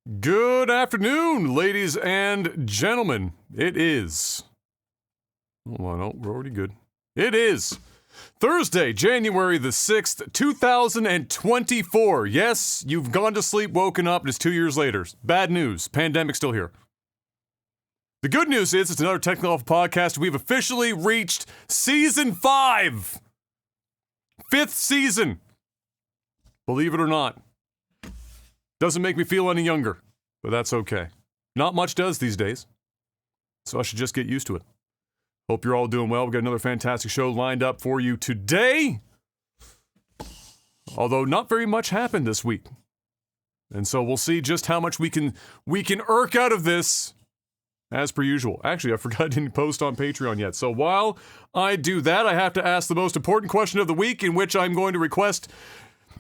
Good afternoon, ladies and gentlemen. It is. Hold on, oh, we're already good. It is Thursday, January the 6th, 2024. Yes, you've gone to sleep, woken up, and it's 2 years later. Bad news. Pandemic's still here. The good news is it's another Technical podcast. We've officially reached season 5. 5th season. Believe it or not. Doesn't make me feel any younger, but that's okay. Not much does these days, so I should just get used to it. Hope you're all doing well. We've got another fantastic show lined up for you today. Although not very much happened this week. And so we'll see just how much we can irk out of this as per usual. Actually, I forgot I didn't post on Patreon yet. So while I do that, I have to ask the most important question of the week, in which I'm going to request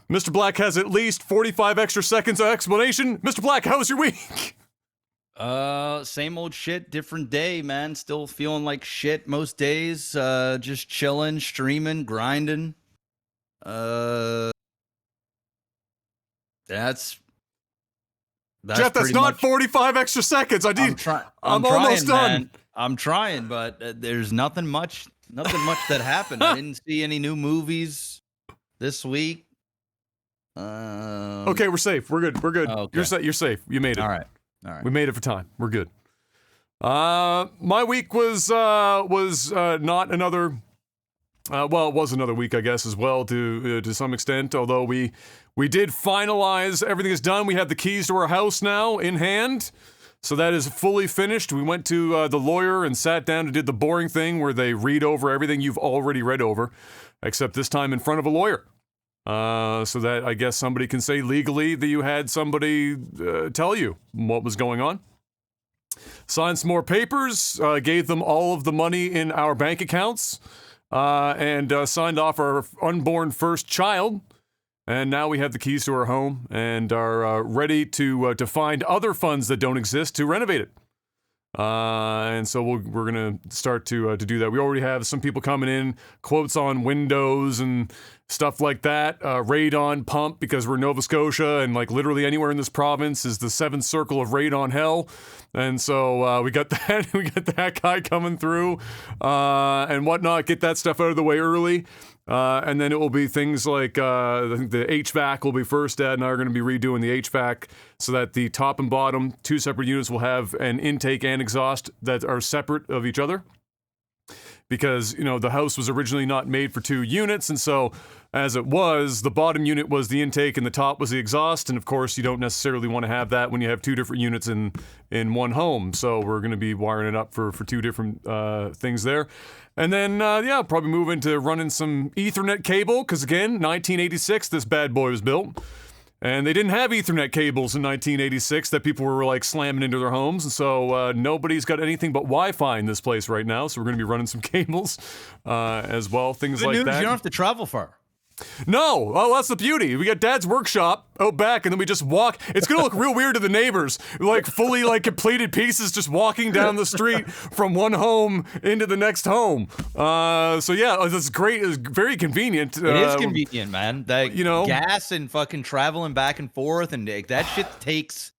Mr. Black has at least 45 extra seconds of explanation. Mr. Black, how was your week? Same old shit, different day, man. Still feeling like shit most days. Just chilling, streaming, grinding. That's Jeff, that's not much 45 extra seconds. I'm almost done. Man. I'm trying, but there's nothing much that happened. I didn't see any new movies this week. Okay, we're safe. We're good. Okay. You're safe. You made it. All right. We made it for time. We're good. My week was not another. Well, it was another week, I guess, as well, to some extent. Although we did finalize, everything is done. We have the keys to our house now in hand, so that is fully finished. We went to the lawyer and sat down and did the boring thing where they read over everything you've already read over, except this time in front of a lawyer. So that I guess somebody can say legally that you had somebody tell you what was going on. Signed some more papers, gave them all of the money in our bank accounts, and signed off our unborn first child. And now we have the keys to our home and are ready to find other funds that don't exist to renovate it. And so we're gonna start to do that. We already have some people coming in, quotes on windows and stuff like that. Radon pump, because we're in Nova Scotia, and like literally anywhere in this province is the seventh circle of radon hell. And so we got that. We got that guy coming through and whatnot. Get that stuff out of the way early. And then it will be things like, I think the HVAC will be first. Dad and I are going to be redoing the HVAC so that the top and bottom, 2 separate units, will have an intake and exhaust that are separate of each other. Because, the house was originally not made for 2 units, and so as it was, the bottom unit was the intake and the top was the exhaust, and of course you don't necessarily want to have that when you have 2 different units in one home. So we're going to be wiring it up for 2 different things there. And then, probably move into running some Ethernet cable, because again, 1986, this bad boy was built. And they didn't have Ethernet cables in 1986 that people were like slamming into their homes. And so nobody's got anything but Wi-Fi in this place right now. So we're going to be running some cables as well, things like that. You don't have to travel far. No, well, that's the beauty. We got Dad's workshop out back, and then we just walk. It's gonna look real weird to the neighbors, like fully like completed pieces, just walking down the street from one home into the next home. So yeah, it's great. It's very convenient. It is convenient, man. That gas and fucking traveling back and forth, and that shit takes.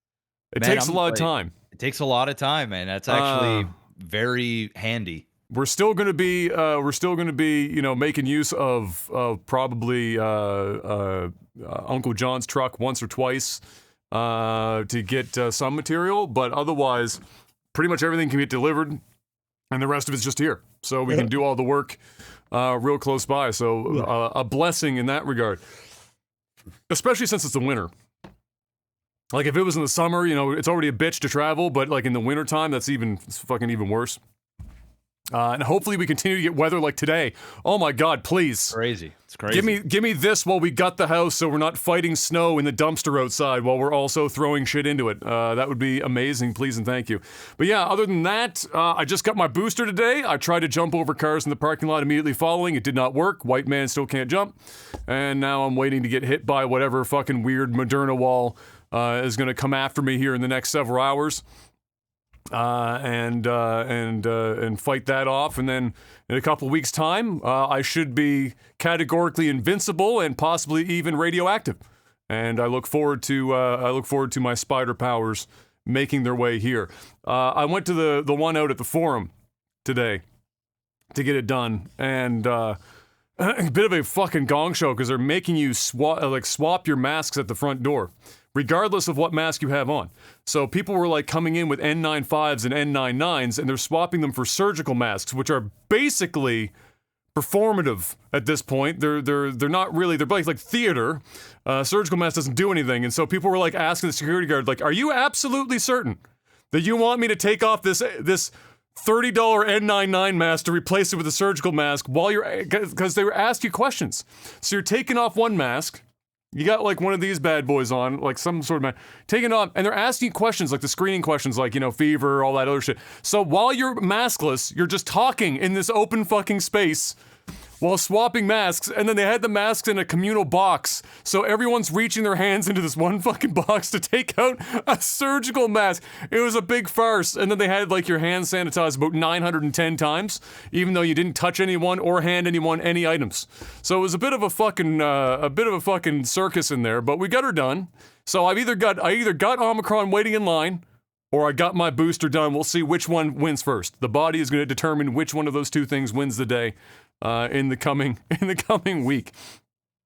It takes a lot of time. It takes a lot of time, man. That's actually very handy. We're still going to be, making use of probably Uncle John's truck once or twice to get some material, but otherwise, pretty much everything can get delivered, and the rest of it's just here. So we can do all the work real close by. So a blessing in that regard, especially since it's the winter. Like if it was in the summer, it's already a bitch to travel, but like in the wintertime, it's fucking even worse. And hopefully we continue to get weather like today. Oh my God, please. It's crazy. Give me this while we gut the house so we're not fighting snow in the dumpster outside while we're also throwing shit into it. That would be amazing, please and thank you. But yeah, other than that, I just got my booster today. I tried to jump over cars in the parking lot immediately following. It did not work. White man still can't jump. And now I'm waiting to get hit by whatever fucking weird Moderna wall is going to come after me here in the next several hours. And fight that off, and then in a couple weeks' time, I should be categorically invincible and possibly even radioactive. and I look forward to my spider powers making their way here. I went to the one out at the forum today to get it done, and a bit of a fucking gong show because they're making you swap your masks at the front door, regardless of what mask you have on. So people were like coming in with N95s and N99s, and they're swapping them for surgical masks, which are basically performative at this point. They're not really, they're like theater. Surgical mask doesn't do anything, and so people were like asking the security guard, like, are you absolutely certain that you want me to take off this $30 N99 mask to replace it with a surgical mask while you're, because they were asking you questions. So you're taking off one mask, you got like one of these bad boys on, like some sort of mask, taking off, and they're asking you questions, like the screening questions, like, you know, fever, all that other shit. So while you're maskless, you're just talking in this open fucking space while swapping masks, and then they had the masks in a communal box, so everyone's reaching their hands into this one fucking box to take out a surgical mask. It was a big farce, and then they had like your hand sanitized about 910 times, even though you didn't touch anyone or hand anyone any items. So it was a bit of a fucking circus in there, but we got her done. So I either got Omicron waiting in line, or I got my booster done. We'll see which one wins first. The body is going to determine which one of those two things wins the day. In the coming week.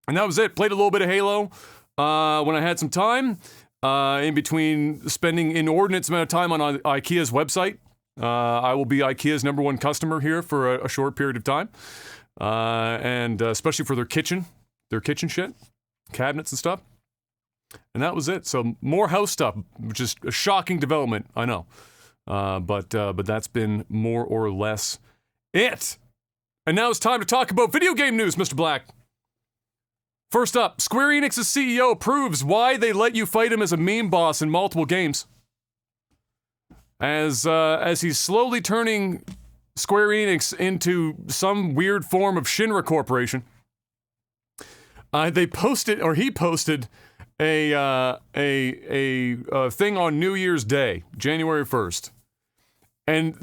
And that was it. Played a little bit of Halo when I had some time, in between spending inordinate amount of time on IKEA's website. I will be IKEA's #1 customer here for a short period of time, and especially for their kitchen shit, cabinets and stuff. And that was it. So more house stuff, which is a shocking development, I know, but that's been more or less it. And now it's time to talk about video game news, Mr. Black. First up, Square Enix's CEO proves why they let you fight him as a meme boss in multiple games. As he's slowly turning Square Enix into some weird form of Shinra Corporation, he posted a thing on New Year's Day, January 1st. And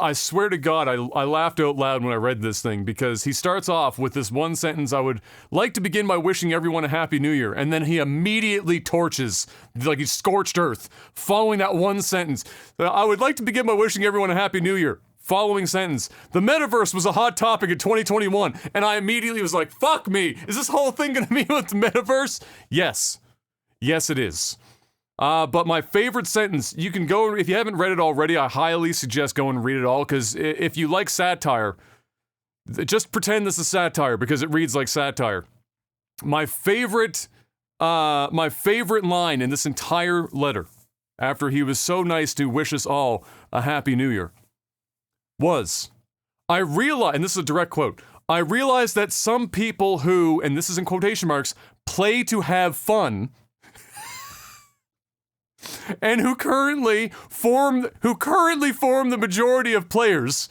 I swear to God, I laughed out loud when I read this thing, because he starts off with this one sentence: I would like to begin by wishing everyone a happy new year. And then he immediately torches, like he's scorched earth, following that one sentence. I would like to begin by wishing everyone a happy new year. Following sentence: the metaverse was a hot topic in 2021. And I immediately was like, fuck me. Is this whole thing going to be with the metaverse? Yes. Yes, it is. But my favorite sentence, you can go, if you haven't read it already, I highly suggest go and read it all, because if you like satire, just pretend this is satire, because it reads like satire. My favorite line in this entire letter, after he was so nice to wish us all a happy new year, was, I realize, and this is a direct quote, I realize that some people who, and this is in quotation marks, play to have fun, and who currently form the majority of players.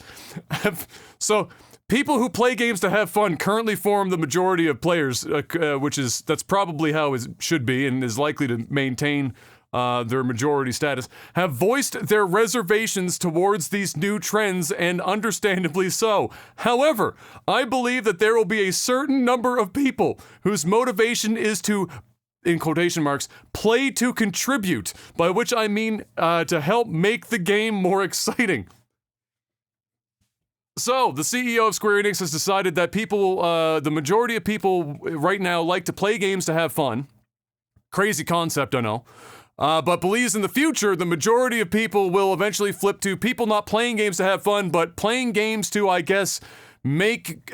So people who play games to have fun currently form the majority of players, that's probably how it should be, and is likely to maintain their majority status, have voiced their reservations towards these new trends, and understandably so. However, I believe that there will be a certain number of people whose motivation is to, in quotation marks, play to contribute, by which I mean to help make the game more exciting. So, the CEO of Square Enix has decided that the majority of people right now like to play games to have fun. Crazy concept, I know. But believes in the future, the majority of people will eventually flip to people not playing games to have fun, but playing games to, I guess, make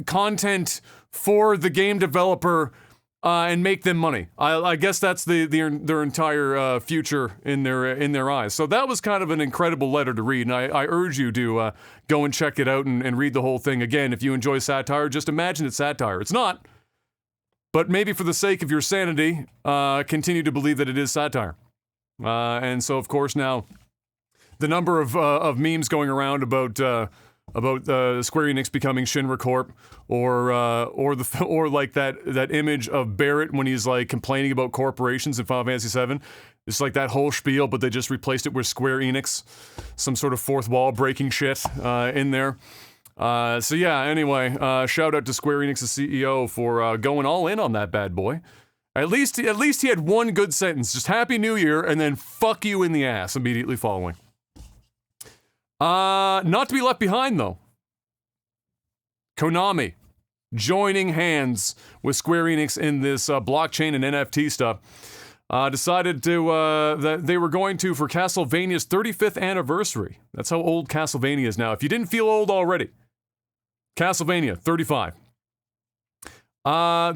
content for the game developer, and make them money. I guess that's their entire future in their eyes. So that was kind of an incredible letter to read, and I urge you to go and check it out and read the whole thing. Again, if you enjoy satire, just imagine it's satire. It's not, but maybe for the sake of your sanity, continue to believe that it is satire. And so, of course, now the number of memes going around about Square Enix becoming Shinra Corp, or like that image of Barrett when he's like complaining about corporations in Final Fantasy VII. It's like that whole spiel, but they just replaced it with Square Enix, some sort of fourth wall breaking shit in there. So yeah, anyway, shout out to Square Enix's CEO for going all in on that bad boy. At least he had one good sentence. Just Happy New Year, and then fuck you in the ass immediately following. Not to be left behind, though. Konami joining hands with Square Enix in this blockchain and NFT stuff. Decided that they were going to, for Castlevania's 35th anniversary. That's how old Castlevania is now. If you didn't feel old already. Castlevania, 35.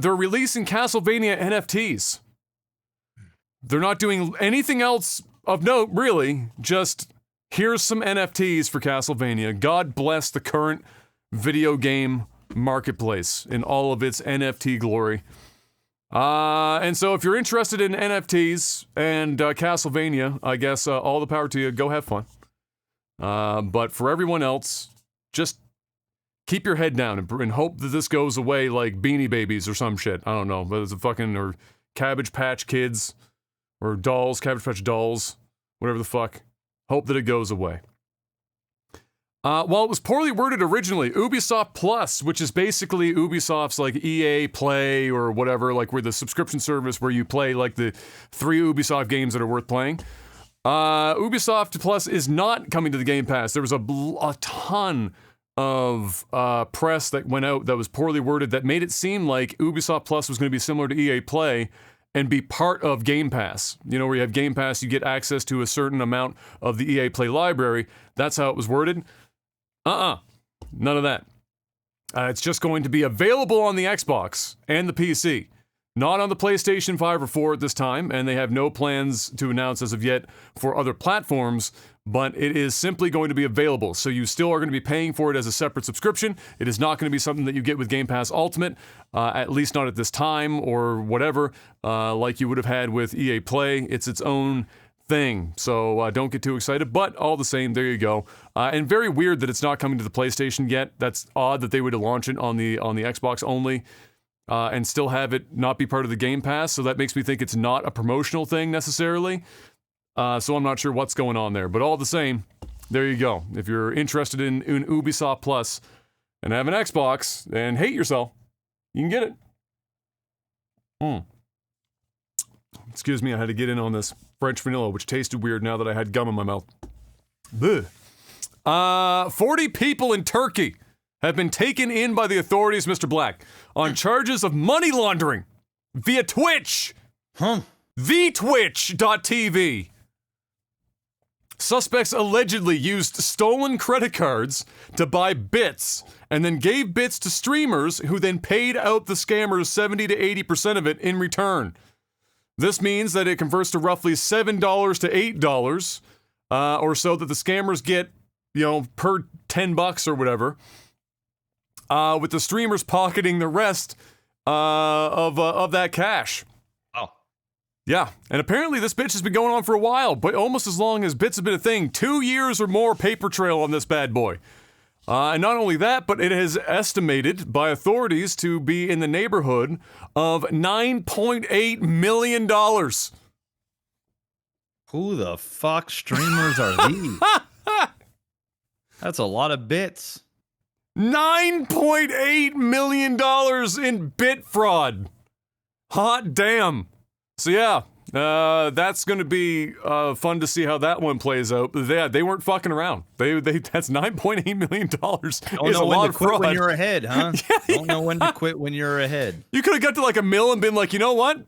They're releasing Castlevania NFTs. They're not doing anything else of note, really. Just, here's some NFTs for Castlevania. God bless the current video game marketplace in all of its NFT glory. And so if you're interested in NFTs and Castlevania, I guess all the power to you. Go have fun. But for everyone else, just keep your head down and hope that this goes away like Beanie Babies or some shit. I don't know. But it's a fucking, or Cabbage Patch Kids, or dolls, Cabbage Patch Dolls, whatever the fuck. Hope that it goes away. While it was poorly worded originally, Ubisoft Plus, which is basically Ubisoft's like EA Play or whatever, like we're the subscription service where you play like the 3 Ubisoft games that are worth playing. Ubisoft Plus is not coming to the Game Pass. There was a ton of press that went out that was poorly worded that made it seem like Ubisoft Plus was going to be similar to EA Play and be part of Game Pass. You know, where you have Game Pass, you get access to a certain amount of the EA Play library. That's how it was worded. None of that. It's just going to be available on the Xbox and the PC. Not on the PlayStation 5 or 4 at this time, and they have no plans to announce as of yet for other platforms, but it is simply going to be available. So you still are going to be paying for it as a separate subscription. It is not going to be something that you get with Game Pass Ultimate, at least not at this time or whatever, like you would have had with EA Play. It's its own thing, so don't get too excited, but all the same, there you go. And very weird that it's not coming to the PlayStation yet. That's odd that they would launch it on the Xbox only, and still have it not be part of the Game Pass, so that makes me think it's not a promotional thing necessarily. So I'm not sure what's going on there, but all the same, there you go. If you're interested in Ubisoft Plus and have an Xbox and hate yourself, you can get it. Excuse me, I had to get in on this French vanilla, which tasted weird now that I had gum in my mouth. Blech. 40 people in Turkey have been taken in by the authorities, Mr. Black, on charges of money laundering via Twitch. TheTwitch.tv. Suspects allegedly used stolen credit cards to buy bits and then gave bits to streamers who then paid out the scammers 70 to 80% of it in return. This means that it converts to roughly $7 to $8 or so that the scammers get, per $10 or whatever, with the streamers pocketing the rest of that cash. Oh. Yeah, and apparently this bitch has been going on for a while, but almost as long as bits have been a thing. 2 years or more paper trail on this bad boy. And not only that, but it is estimated by authorities to be in the neighborhood of $9.8 million. Who the fuck streamers are these? That's a lot of bits. $9.8 million in bit fraud. Hot damn. So yeah, that's going to be fun to see how that one plays out. They weren't fucking around. That's $9.8 million. Don't know when to quit when you're ahead, huh? Don't know when to quit when you're ahead. You could have got to like a mill and been like, you know what?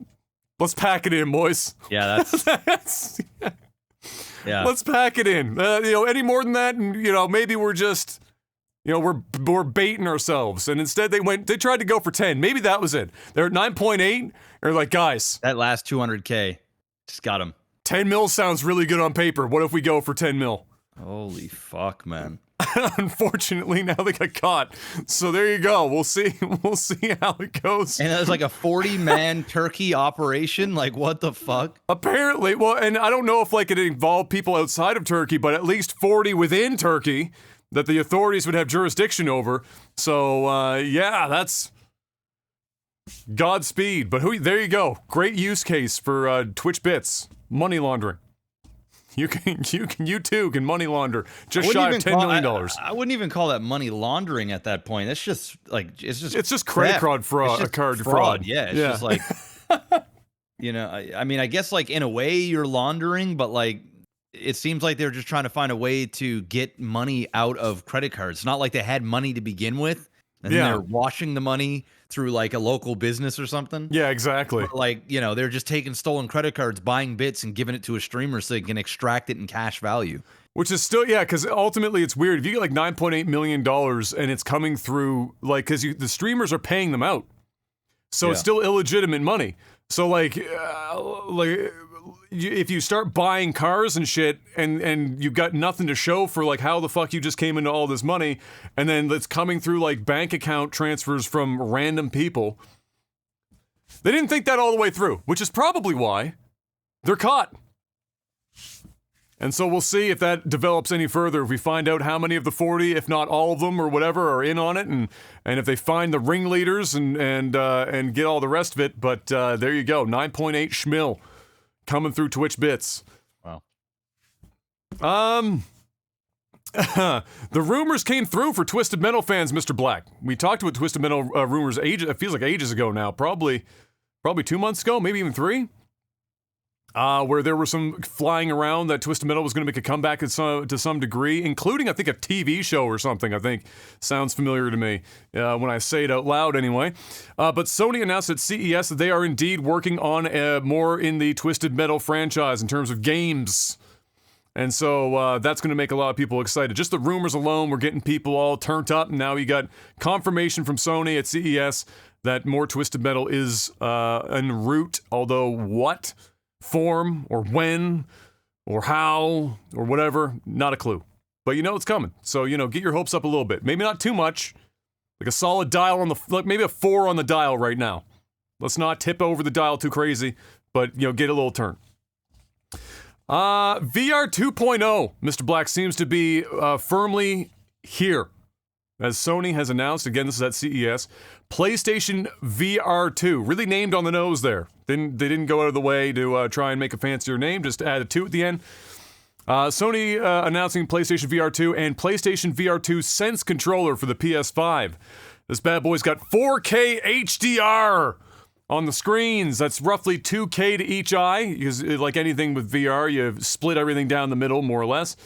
Let's pack it in, boys. Yeah, that's yeah. Let's pack it in. Any more than that, and maybe we're just, we're baiting ourselves. And instead they tried to go for 10. Maybe that was it. They're at 9.8. They're like, guys, that last 200K just got them. 10 mil sounds really good on paper. What if we go for 10 mil? Holy fuck, man. Unfortunately, now they got caught. So there you go. We'll see how it goes. And it was like a 40-man turkey operation. Like, what the fuck? Apparently. Well, and I don't know if it involved people outside of Turkey, but at least 40 within Turkey that the authorities would have jurisdiction over. So, yeah, that's Godspeed. But there you go. Great use case for Twitch bits. Money laundering. You too can money launder just shy of $10 million. I wouldn't even call that money laundering at that point. It's just credit card fraud. It's just credit card fraud. Yeah, it's just like You know, I mean, I guess like in a way you're laundering, but like it seems like they're just trying to find a way to get money out of credit cards. It's not like they had money to begin with, and then they're washing the money through like a local business or something. Yeah, exactly. But like, you know, they're just taking stolen credit cards, buying bits, and giving it to a streamer so they can extract it in cash value. Which is still, yeah, because ultimately it's weird. If you get like $9.8 million and it's coming through, like, because the streamers are paying them out. So it's still illegitimate money. So, like if you start buying cars and shit and you've got nothing to show for, like, how the fuck you just came into all this money, and then it's coming through, like, bank account transfers from random people, they didn't think that all the way through, which is probably why they're caught. And so we'll see if that develops any further. If we find out how many of the 40, if not all of them or whatever, are in on it, and if they find the ringleaders and get all the rest of it. But there you go, 9.8 schmil coming through Twitch bits. Wow. The rumors came through for Twisted Metal fans, Mr. Black. We talked about Twisted Metal rumors it feels like ages ago now, probably 2 months ago, maybe even 3. Where there were some flying around that Twisted Metal was going to make a comeback to some degree, including, I think, a TV show or something, I think. Sounds familiar to me when I say it out loud anyway. But Sony announced at CES that they are indeed working on more in the Twisted Metal franchise in terms of games. And so that's going to make a lot of people excited. Just the rumors alone were getting people all turned up, and now you got confirmation from Sony at CES that more Twisted Metal is en route, although what form or when or how or whatever, not a clue. But you know it's coming. So, you know, get your hopes up a little bit. Maybe not too much. Like a solid dial on the, like maybe a 4 on the dial right now. Let's not tip over the dial too crazy, but, you know, get a little turn. VR 2.0, Mr. Black, seems to be firmly here. As Sony has announced, again, this is at CES, PlayStation VR 2, really named on the nose there. They didn't go out of the way to try and make a fancier name, just add a 2 at the end. Sony announcing PlayStation VR 2 and PlayStation VR 2 Sense controller for the PS5. This bad boy's got 4K HDR on the screens. That's roughly 2K to each eye, because like anything with VR, you split everything down the middle, more or less.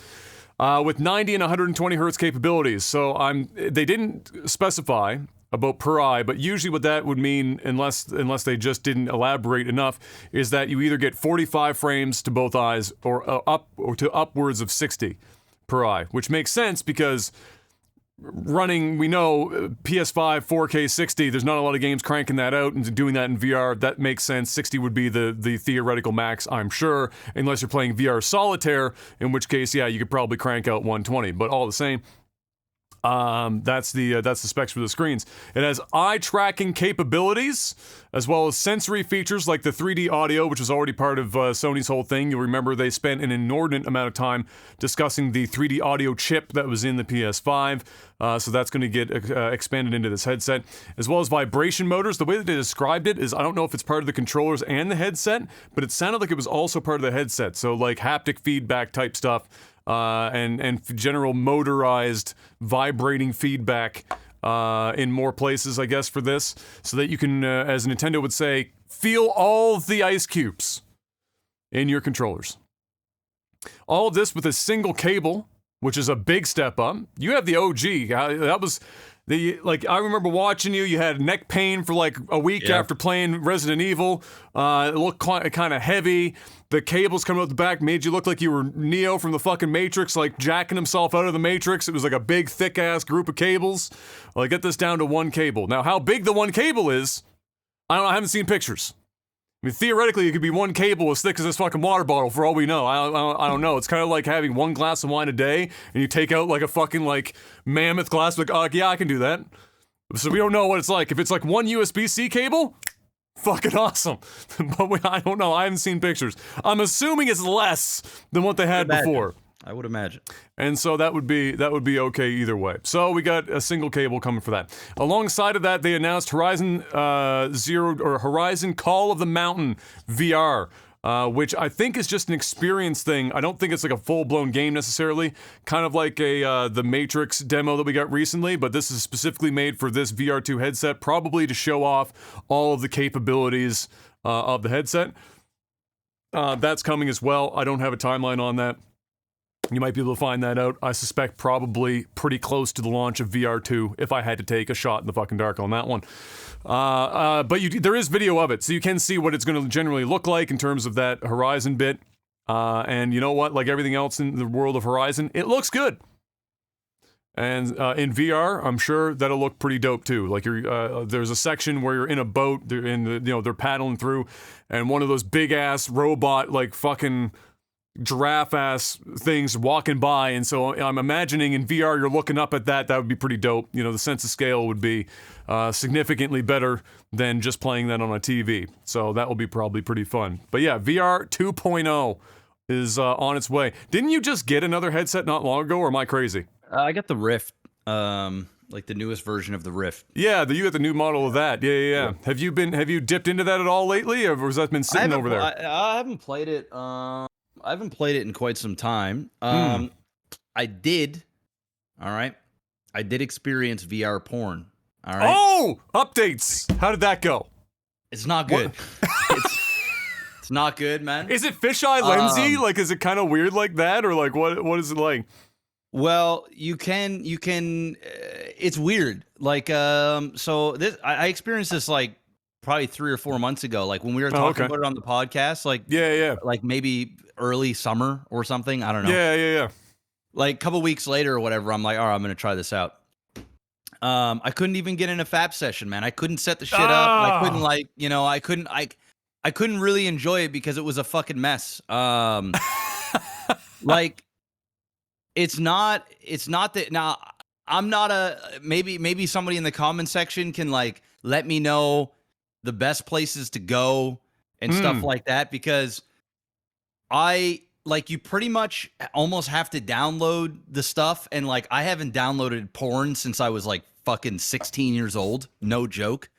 With 90 and 120 hertz capabilities. So they didn't specify about per eye, but usually what that would mean, unless they just didn't elaborate enough, is that you either get 45 frames to both eyes or to upwards of 60 per eye, which makes sense because running, we know, PS5 4K 60, there's not a lot of games cranking that out, and doing that in VR, that makes sense. 60 would be the theoretical max, I'm sure, unless you're playing VR solitaire, in which case, yeah, you could probably crank out 120, but all the same, that's the specs for the screens. It has eye tracking capabilities, as well as sensory features like the 3D audio, which is already part of Sony's whole thing. You'll remember they spent an inordinate amount of time discussing the 3D audio chip that was in the PS5, so that's going to get expanded into this headset, as well as vibration motors. The way that they described it is, I don't know if it's part of the controllers and the headset, but it sounded like it was also part of the headset, so like haptic feedback type stuff. And general motorized vibrating feedback in more places, I guess, for this, so that you can, as Nintendo would say, feel all the ice cubes in your controllers. All of this with a single cable, which is a big step up. You have the OG. That was I remember watching you. You had neck pain for like a week after playing Resident Evil. It looked kind of heavy. The cables coming out the back made you look like you were Neo from the fucking Matrix, like jacking himself out of the Matrix. It was like a big, thick-ass group of cables. Well, I get this down to one cable. Now, how big the one cable is, I don't know. I haven't seen pictures. I mean, theoretically, it could be one cable as thick as this fucking water bottle, for all we know. I don't know. It's kind of like having one glass of wine a day, and you take out like a fucking like mammoth glass. Like, oh yeah, I can do that. So we don't know what it's like. If it's like one USB-C cable, fucking awesome. But I don't know. I haven't seen pictures. I'm assuming it's less than what they had before. I would imagine. And so that would be okay either way. So we got a single cable coming for that. Alongside of that, they announced Horizon Horizon Call of the Mountain VR, which I think is just an experience thing. I don't think it's like a full-blown game necessarily, kind of like the Matrix demo that we got recently, but this is specifically made for this VR2 headset, probably to show off all of the capabilities of the headset. That's coming as well. I don't have a timeline on that. You might be able to find that out. I suspect probably pretty close to the launch of VR2 if I had to take a shot in the fucking dark on that one. But there is video of it, so you can see what it's going to generally look like in terms of that Horizon bit. And you know what? Like everything else in the world of Horizon, it looks good. And in VR, I'm sure that'll look pretty dope too. Like there's a section where you're in a boat, they're paddling through, and one of those big ass robot like fucking giraffe ass things walking by, and so I'm imagining in VR you're looking up at that would be pretty dope. You know, the sense of scale would be significantly better than just playing that on a TV, so that will be probably pretty fun. But yeah, VR 2.0 is on its way. Didn't you just get another headset not long ago, or am I crazy? I got the Rift, like the newest version of the Rift. Yeah, you got the new model of that. Yeah. Have you dipped into that at all lately, or has that been sitting over there? I haven't played it. I haven't played it in quite some time. I did. All right. I did experience VR porn. All right. Oh, updates. How did that go? It's not good. It's not good, man. Is it fisheye lensy? Like, is it kind of weird like that, or like what is it like? Well, you can. It's weird. Like, so this I experienced this like probably 3 or 4 months ago. Like when we were talking about it on the podcast. Like, yeah. Like maybe early summer or something. I don't know. Yeah. Like a couple weeks later or whatever, I'm like, all right, I'm gonna try this out. I couldn't even get in a fab session, man. I couldn't set the shit up. I couldn't I couldn't really enjoy it because it was a fucking mess. Like it's not that now I'm not maybe somebody in the comment section can like let me know the best places to go and stuff like that, because you pretty much almost have to download the stuff, and like I haven't downloaded porn since I was like fucking 16 years old. No joke.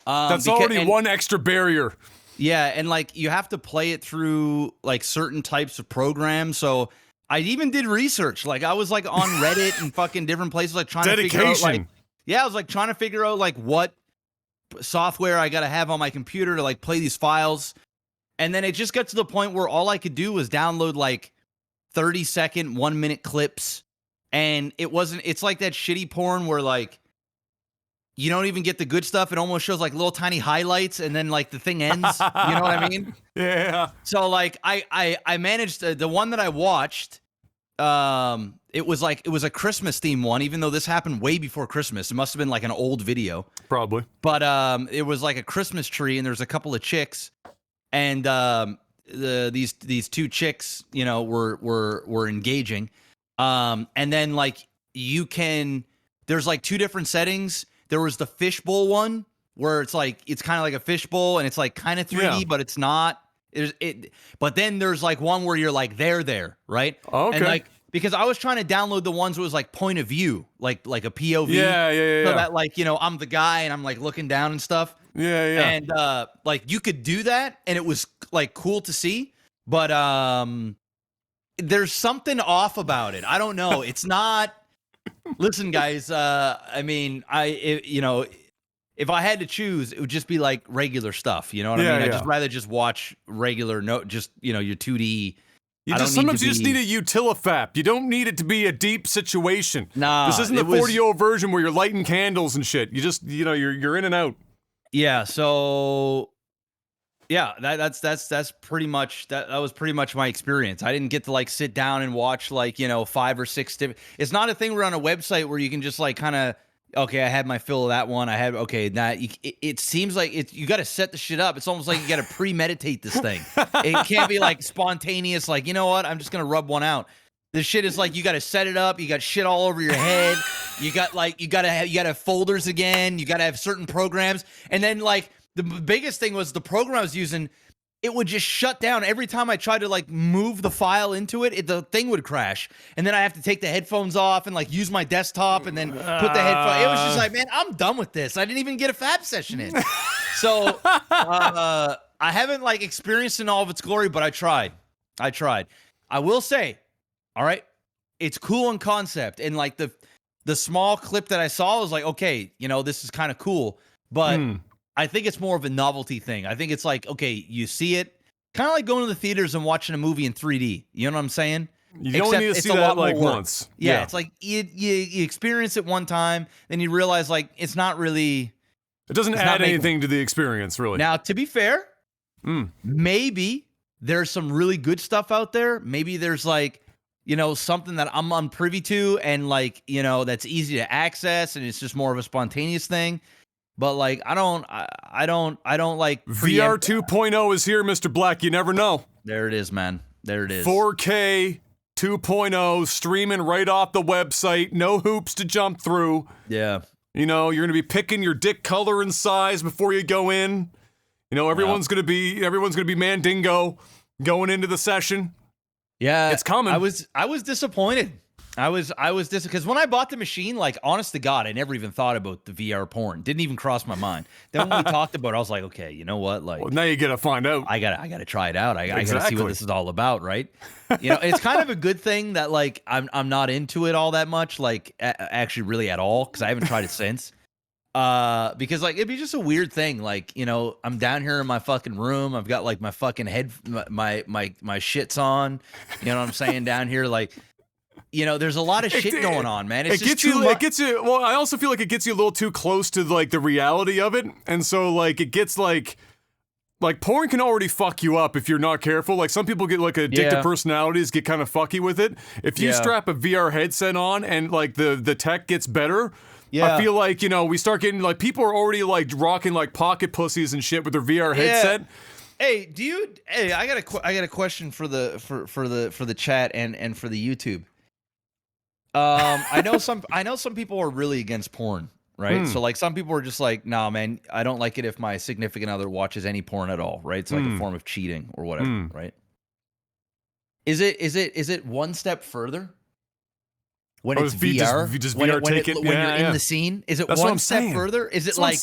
That's already one extra barrier. Yeah, and like you have to play it through like certain types of programs. So I even did research. Like I was like on Reddit and fucking different places, like trying to figure out like, I was like trying to figure out like what software I got to have on my computer to like play these files. And then it just got to the point where all I could do was download like 30-second, 1-minute clips. And it's like that shitty porn where like you don't even get the good stuff. It almost shows like little tiny highlights and then like the thing ends. You know what I mean? Yeah. So like I managed the one that I watched. It was a Christmas theme one, even though this happened way before Christmas. It must have been like an old video. Probably. But it was like a Christmas tree, and there's a couple of chicks. And these two chicks, you know, were engaging. And then like there's like 2 different settings. There was the fishbowl one where it's kind of like a fishbowl and it's like kind of 3D, but it's not. But then there's like one where you're like there, right? Okay. And like because I was trying to download the ones that was like point of view, like a POV. Yeah. So that like, you know, I'm the guy and I'm like looking down and stuff. Yeah. And like you could do that and it was like cool to see, but there's something off about it. I don't know. It's not. Listen, guys. I mean, if I had to choose, it would just be like regular stuff. You know what I mean? I'd just rather just watch regular, your 2D. Sometimes you just need a utilifap. You don't need it to be a deep situation. Nah, this isn't the 40-year-old version where you're lighting candles and shit. You just, you're in and out. Yeah. So, yeah, that's pretty much that was pretty much my experience. I didn't get to like sit down and watch like 5 or 6 different. It's not a thing we're on a website where you can just like kind of. Okay, I had my fill of that one. I had it seems like you got to set the shit up. It's almost like you got to premeditate this thing. It can't be like spontaneous. Like, you know what? I'm just gonna rub one out. This shit is like you got to set it up. You got shit all over your head. You got like you got to have folders again. You got to have certain programs. And then like the biggest thing was the program I was using. It would just shut down every time I tried to like move the file into it. The thing would crash, and then I have to take the headphones off and like use my desktop and then put the headphone. It was just like, man, I'm done with this. I didn't even get a fab session in. So I haven't like experienced in all of its glory, but I tried. I will say, all right, it's cool in concept, and like the small clip that I saw was like, okay, this is kind of cool, but I think it's more of a novelty thing. I think it's like, okay, you see it, kind of like going to the theaters and watching a movie in 3D. You know what I'm saying? You only need to see that like once. Yeah, it's like you experience it one time, then you realize like it's not really. It doesn't add anything to the experience, really. Now, to be fair, maybe there's some really good stuff out there. Maybe there's like, you know, something that I'm unprivy to and like, you know, that's easy to access and it's just more of a spontaneous thing. But like, I don't like VR 2.0 is here, Mr. Black. You never know. There it is, man. There it is. 4K 2.0 streaming right off the website. No hoops to jump through. Yeah. You know, you're going to be picking your dick color and size before you go in. You know, everyone's going to be Mandingo going into the session. Yeah. It's coming. I was disappointed. I was disappointed because when I bought the machine, like, honest to God, I never even thought about the VR porn. Didn't even cross my mind. Then when we talked about it, I was like, okay, you know what? Like, well, now you got to find out. I gotta try it out. I gotta see what this is all about, right? You know, it's kind of a good thing that like I'm not into it all that much, like actually really at all, because I haven't tried it since. Because like it'd be just a weird thing, like, you know, I'm down here in my fucking room, I've got like my fucking my shits on, you know what I'm saying, down here, like, you know, there's a lot of shit going on, man. It gets you. Well, I also feel like it gets you a little too close to like the reality of it, and so like it gets like porn can already fuck you up if you're not careful. Like some people get like addictive personalities, get kind of fucky with it. If you strap a VR headset on and like the tech gets better. Yeah. I feel like, you know, we start getting like people are already like rocking like pocket pussies and shit with their VR headset. Hey, I got a question for the chat and for the YouTube. I know some people are really against porn, right? So like some people are just like, nah, man, I don't like it if my significant other watches any porn at all, right? It's like a form of cheating or whatever, right? Is it one step further? When it's VR, when you're in the scene, is it one step further? Is it like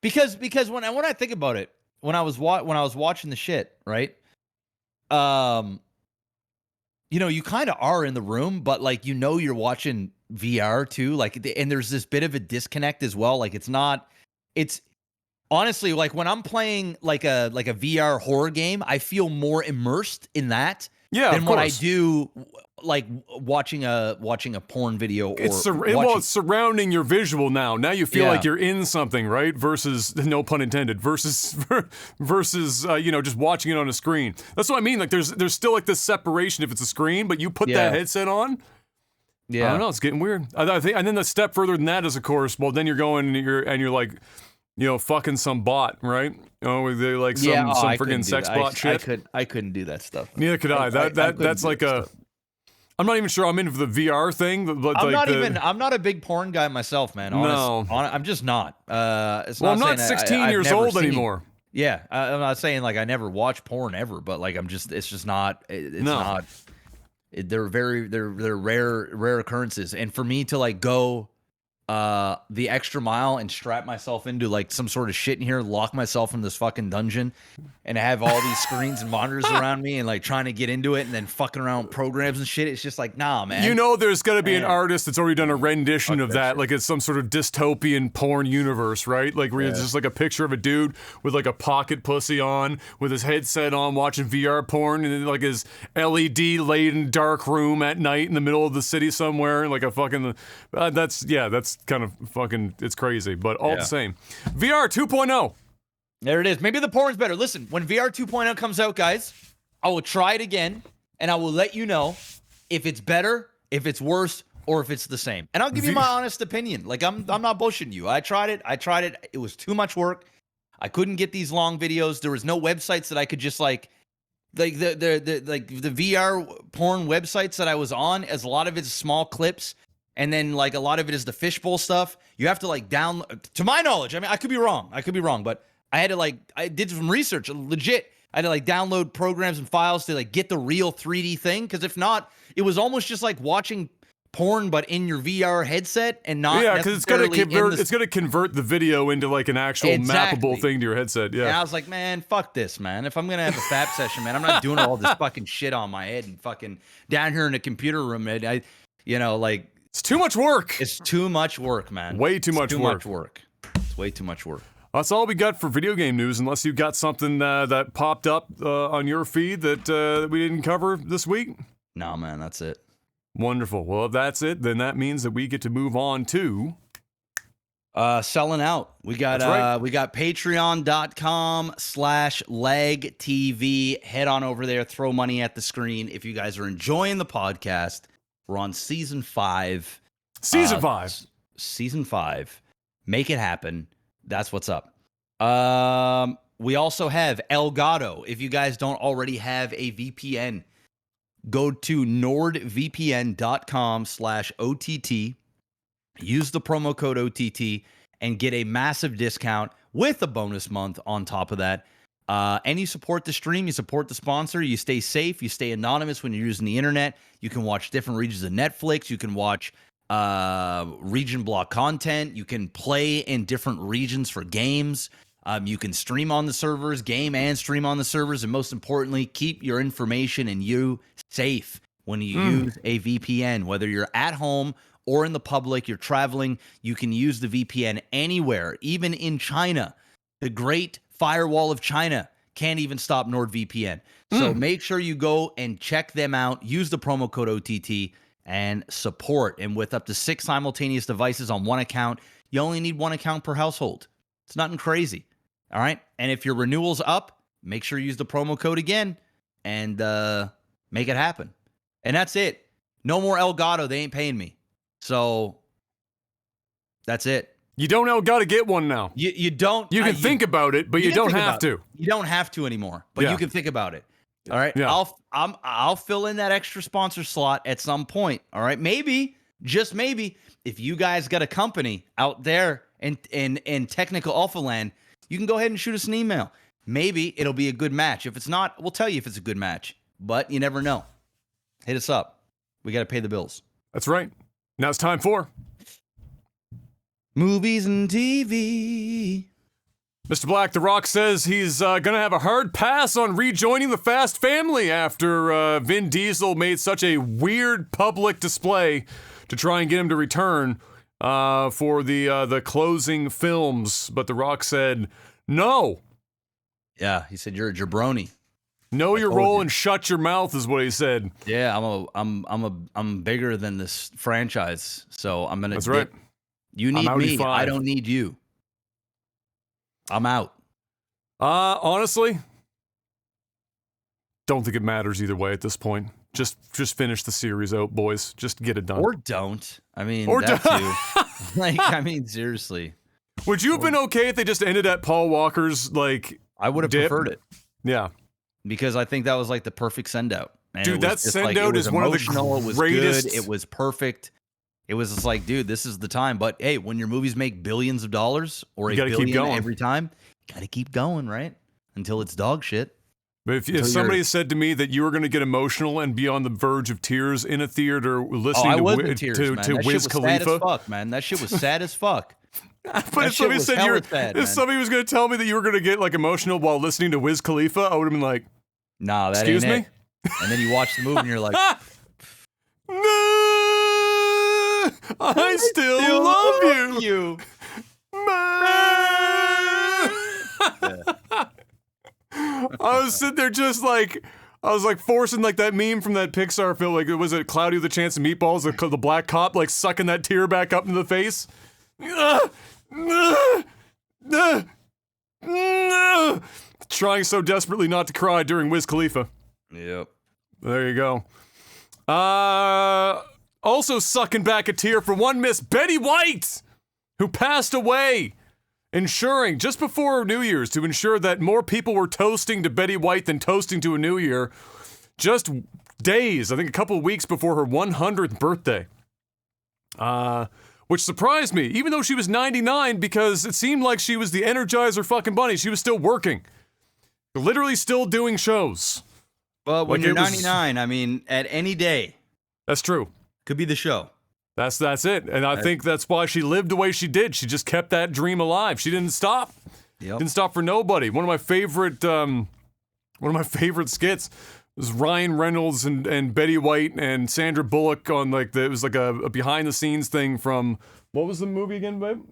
because when I think about it, when I was watching the shit, right? You know, you kind of are in the room, but like, you know, you're watching VR too, like, and there's this bit of a disconnect as well. Like, it's honestly like when I'm playing like a VR horror game, I feel more immersed in that than what I do like watching a porn video. It's surrounding your visual now. Now you feel like you're in something, right? Versus, no pun intended, versus you know, just watching it on a screen. That's what I mean. Like there's still like this separation if it's a screen, but you put that headset on. Yeah, I don't know. It's getting weird. I think, and then the step further than that is, of course, well, then you're going and you're like, you know, fucking some bot, right? Oh, they like some friggin' sex bot shit. I couldn't do that stuff. Neither could I. That's like a. I'm not even sure I'm into the VR thing. But I'm not a big porn guy myself, man. I'm just not. I'm not 16 years old anymore. Yeah, I'm not saying like I never watch porn ever, but like it's just not. Not. They're rare occurrences, and for me to like go the extra mile and strap myself into like some sort of shit in here, lock myself in this fucking dungeon, and have all these screens and monitors around me and like trying to get into it and then fucking around with programs and shit. It's just like, nah, man. You know, there's got to be an artist that's already done a rendition of that. Like it's some sort of dystopian porn universe, right? Like where it's just like a picture of a dude with like a pocket pussy on, with his headset on, watching VR porn in like his LED laden dark room at night in the middle of the city somewhere, like a fucking. That's kind of fucking. It's crazy, but all the same. VR 2.0. There it is. Maybe the porn's better. Listen, when VR 2.0 comes out, guys, I will try it again, and I will let you know if it's better, if it's worse, or if it's the same. And I'll give you my honest opinion. Like, I'm not bullshitting you. I tried it. It was too much work. I couldn't get these long videos. There was no websites that I could just like the VR porn websites that I was on, as a lot of it's small clips. And then, like, a lot of it is the fishbowl stuff. You have to, like, download... To my knowledge, I mean, I could be wrong, but I had to, like... I did some research, legit. I had to, like, download programs and files to, like, get the real 3D thing. Because if not, it was almost just like watching porn, but in your VR headset and not because it's gonna convert the video into, like, an actual mappable thing to your headset, And I was like, man, fuck this, man. If I'm gonna have a FAP session, man, I'm not doing all this fucking shit on my head and fucking down here in a computer room. You know, like... It's too much work. It's too much work, man. Way too much work. It's way too much work. That's all we got for video game news, unless you got something that popped up on your feed that we didn't cover this week. No, man, that's it. Wonderful. Well, if that's it, then that means that we get to move on to selling out. We got patreon.com/legtv. Head on over there, throw money at the screen. If you guys are enjoying the podcast, we're on season 5. Season 5. Season 5. Make it happen. That's what's up. We also have Elgato. If you guys don't already have a VPN, go to nordvpn.com/OTT. Use the promo code OTT and get a massive discount with a bonus month on top of that. And you support the stream, you support the sponsor, you stay safe, you stay anonymous when you're using the internet. You can watch different regions of Netflix. You can watch region block content. You can play in different regions for games. You can stream on the servers, game and stream on the servers. And most importantly, keep your information and you safe when you use a VPN. Whether you're at home or in the public, you're traveling, you can use the VPN anywhere, even in China. The great firewall of China can't even stop NordVPN. So make sure you go and check them out. Use the promo code OTT and support. And with up to 6 simultaneous devices on one account, you only need one account per household. It's nothing crazy. All right. And if your renewal's up, make sure you use the promo code again and make it happen. And that's it. No more Elgato. They ain't paying me. So that's it. You don't gotta get one now. You don't. You can think about it, but you don't have to. You don't have to anymore, but you can think about it. All right. Yeah. I'll fill in that extra sponsor slot at some point. All right. Maybe, just maybe, if you guys got a company out there in technical alpha land, you can go ahead and shoot us an email. Maybe it'll be a good match. If it's not, we'll tell you if it's a good match. But you never know. Hit us up. We got to pay the bills. That's right. Now it's time for movies and TV. Mr. Black, The Rock says he's going to have a hard pass on rejoining the Fast family after Vin Diesel made such a weird public display to try and get him to return for the closing films. But The Rock said, no. Yeah, he said, you're a jabroni. Know your role and shut your mouth is what he said. Yeah, I'm bigger than this franchise, so I'm gonna. That's right. You need me. I don't need you. I'm out. Honestly, don't think it matters either way at this point. Just finish the series out, boys. Just get it done. Or don't. I mean, that too. Like, I mean, seriously. Would you have been okay if they just ended at Paul Walker's, like, I would have preferred it. Yeah. Because I think that was like the perfect send out. Dude, that send out is one of the greatest. It was good. It was perfect. It was just like, dude, this is the time. But hey, when your movies make billions of dollars or $1 billion every time, you gotta keep going, right? Until it's dog shit. But if somebody said to me that you were going to get emotional and be on the verge of tears in a theater listening to Wiz Khalifa, sad as fuck, man. That shit was sad as fuck. But if somebody said somebody was going to tell me that you were going to get like emotional while listening to Wiz Khalifa, I would have been like, "Nah, that excuse ain't me." It. And then you watch the movie and you're like, I still love you. I was sitting there just like, I was like forcing like that meme from that Pixar film, like, was it Cloudy with a Chance of Meatballs, the black cop like sucking that tear back up into the face? Trying so desperately not to cry during Wiz Khalifa. Yep. There you go. Also sucking back a tear for one Miss Betty White, who passed away, ensuring just before New Year's to ensure that more people were toasting to Betty White than toasting to a new year. Just days, I think a couple of weeks before her 100th birthday. Which surprised me, even though she was 99, because it seemed like she was the Energizer fucking bunny. She was still working. Literally still doing shows. But when you're 99, I mean, at any day. That's true. Could be the show. That's it. And I think that's why she lived the way she did. She just kept that dream alive. She didn't stop. Yep. Didn't stop for nobody. One of my favorite skits was Ryan Reynolds and Betty White and Sandra Bullock on like it was like a behind the scenes thing from, what was the movie again, babe?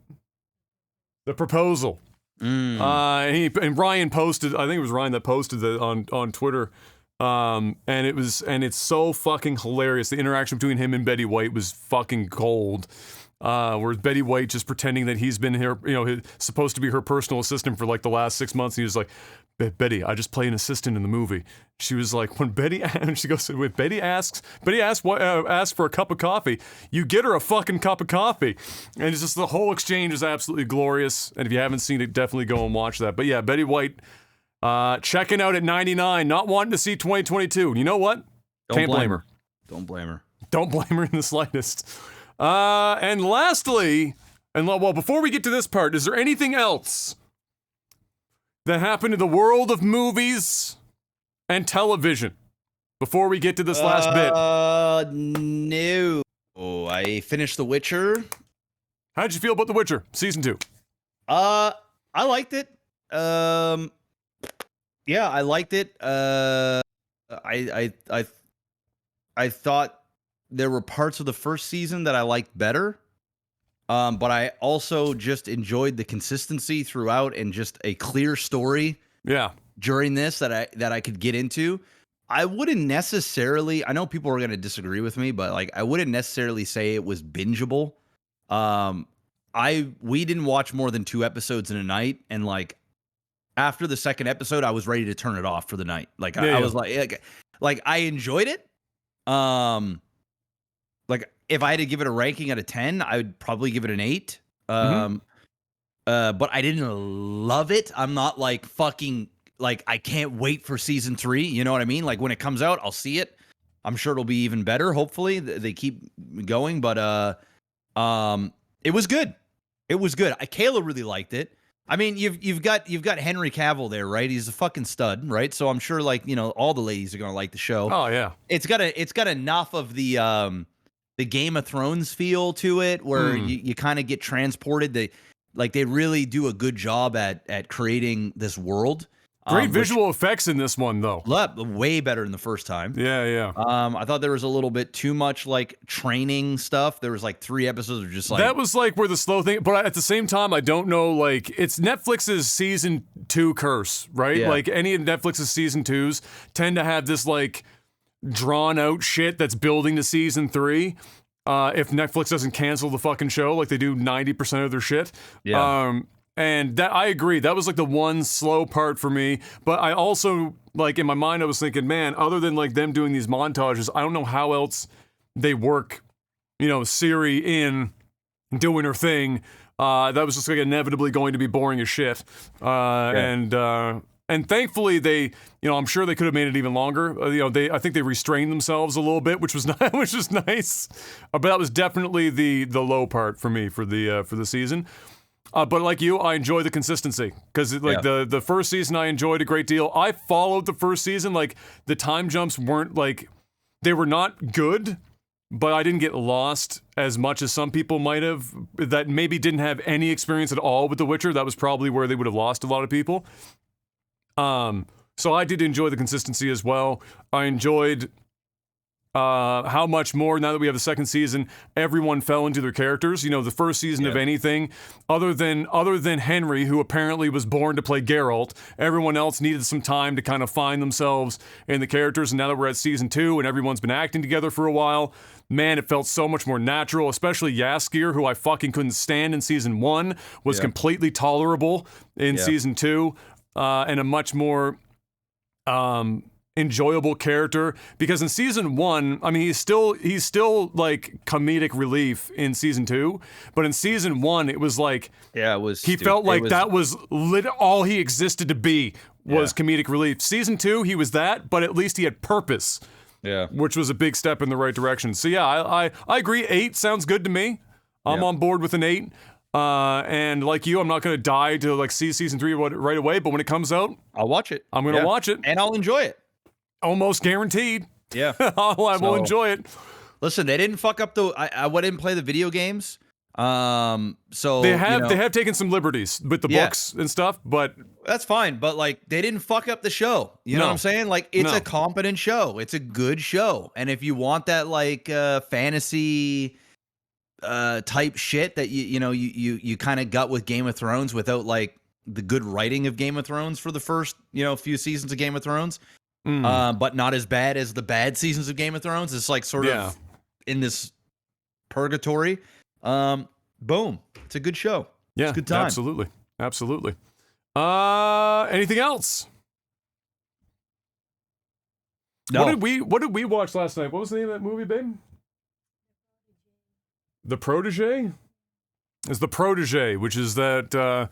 The Proposal. And Ryan posted, I think it was Ryan that posted that on Twitter. And it's so fucking hilarious. The interaction between him and Betty White was fucking gold. Whereas Betty White just pretending that he's been here, supposed to be her personal assistant for like the last 6 months. And he was like, Betty, I just play an assistant in the movie. She was like, when Betty asks for a cup of coffee, you get her a fucking cup of coffee. And it's just, the whole exchange is absolutely glorious. And if you haven't seen it, definitely go and watch that. But yeah, Betty White, checking out at 99, not wanting to see 2022. And you know what? Can't blame her. Don't blame her. Don't blame her in the slightest. And lastly, before we get to this part, is there anything else that happened in the world of movies and television before we get to this last bit? No. Oh, I finished The Witcher. How'd you feel about The Witcher season 2? I liked it. Yeah, I liked it. I thought there were parts of the first season that I liked better. But I also just enjoyed the consistency throughout and just a clear story. Yeah. During this that I could get into. I wouldn't necessarily, I know people are going to disagree with me, but like I wouldn't necessarily say it was bingeable. We didn't watch more than 2 episodes in a night, and like after the second episode, I was ready to turn it off for the night. Like I was like I enjoyed it. Like if I had to give it a ranking out of 10, I would probably give it an 8. But I didn't love it. I'm not like fucking like I can't wait for season 3. You know what I mean? Like when it comes out, I'll see it. I'm sure it'll be even better. Hopefully they keep going. But it was good. It was good. Kayla really liked it. I mean, you've got Henry Cavill there, right? He's a fucking stud, right? So I'm sure like all the ladies are gonna like the show. Oh yeah. It's got enough of the Game of Thrones feel to it, where you kind of get transported. They really do a good job at creating this world. Great visual effects in this one, though. Way better than the first time. Yeah. I thought there was a little bit too much like training stuff. There was like 3 episodes of just like that was like where the slow thing. But at the same time, I don't know. Like it's Netflix's season 2 curse, right? Yeah. Like any of Netflix's season 2s tend to have this like drawn out shit that's building to season 3. If Netflix doesn't cancel the fucking show like they do 90% of their shit. Yeah. And that I agree. That was like the one slow part for me. But I also like in my mind I was thinking, man, other than like them doing these montages, I don't know how else they work, Siri in doing her thing. That was just like inevitably going to be boring as shit. And thankfully they, I'm sure they could have made it even longer. I think they restrained themselves a little bit, which was nice. But that was definitely the low part for me for the season. But like you, I enjoy the consistency because the first season I enjoyed a great deal. I followed the first season. Like the time jumps weren't like, they were not good, but I didn't get lost as much as some people might have that maybe didn't have any experience at all with The Witcher. That was probably where they would have lost a lot of people. So I did enjoy the consistency as well. I enjoyed how much more, now that we have the second season, everyone fell into their characters. The first season of anything, other than Henry, who apparently was born to play Geralt, everyone else needed some time to kind of find themselves in the characters. And now that we're at season 2 and everyone's been acting together for a while, man, it felt so much more natural, especially Jaskier, who I fucking couldn't stand in season 1, was completely tolerable in season 2, and a much more enjoyable character, because in season 1, I mean, he's still like comedic relief in season 2, but in season 1 it was like he felt like that was all he existed to be was comedic relief. Season 2 he was that, but at least he had purpose, which was a big step in the right direction. So I agree, 8 sounds good to me. I'm on board with an 8. And like you, I'm not going to die to like see season 3 right away, but when it comes out, I'll watch it. I'm going to watch it. And I'll enjoy it. Almost guaranteed. Yeah. I will enjoy it. Listen, they didn't fuck up I didn't play the video games. So they have taken some liberties with the books and stuff, but that's fine. But like, they didn't fuck up the show. You know what I'm saying? Like, it's a competent show. It's a good show. And if you want that like fantasy type shit that you kind of got with Game of Thrones without like the good writing of Game of Thrones for the first, few seasons of Game of Thrones, but not as bad as the bad seasons of Game of Thrones. It's like sort of in this purgatory. Boom. It's a good show. Yeah, it's a good time. Absolutely. Anything else? No. What did we watch last night? What was the name of that movie, babe? The Protege? It's The Protege, which is that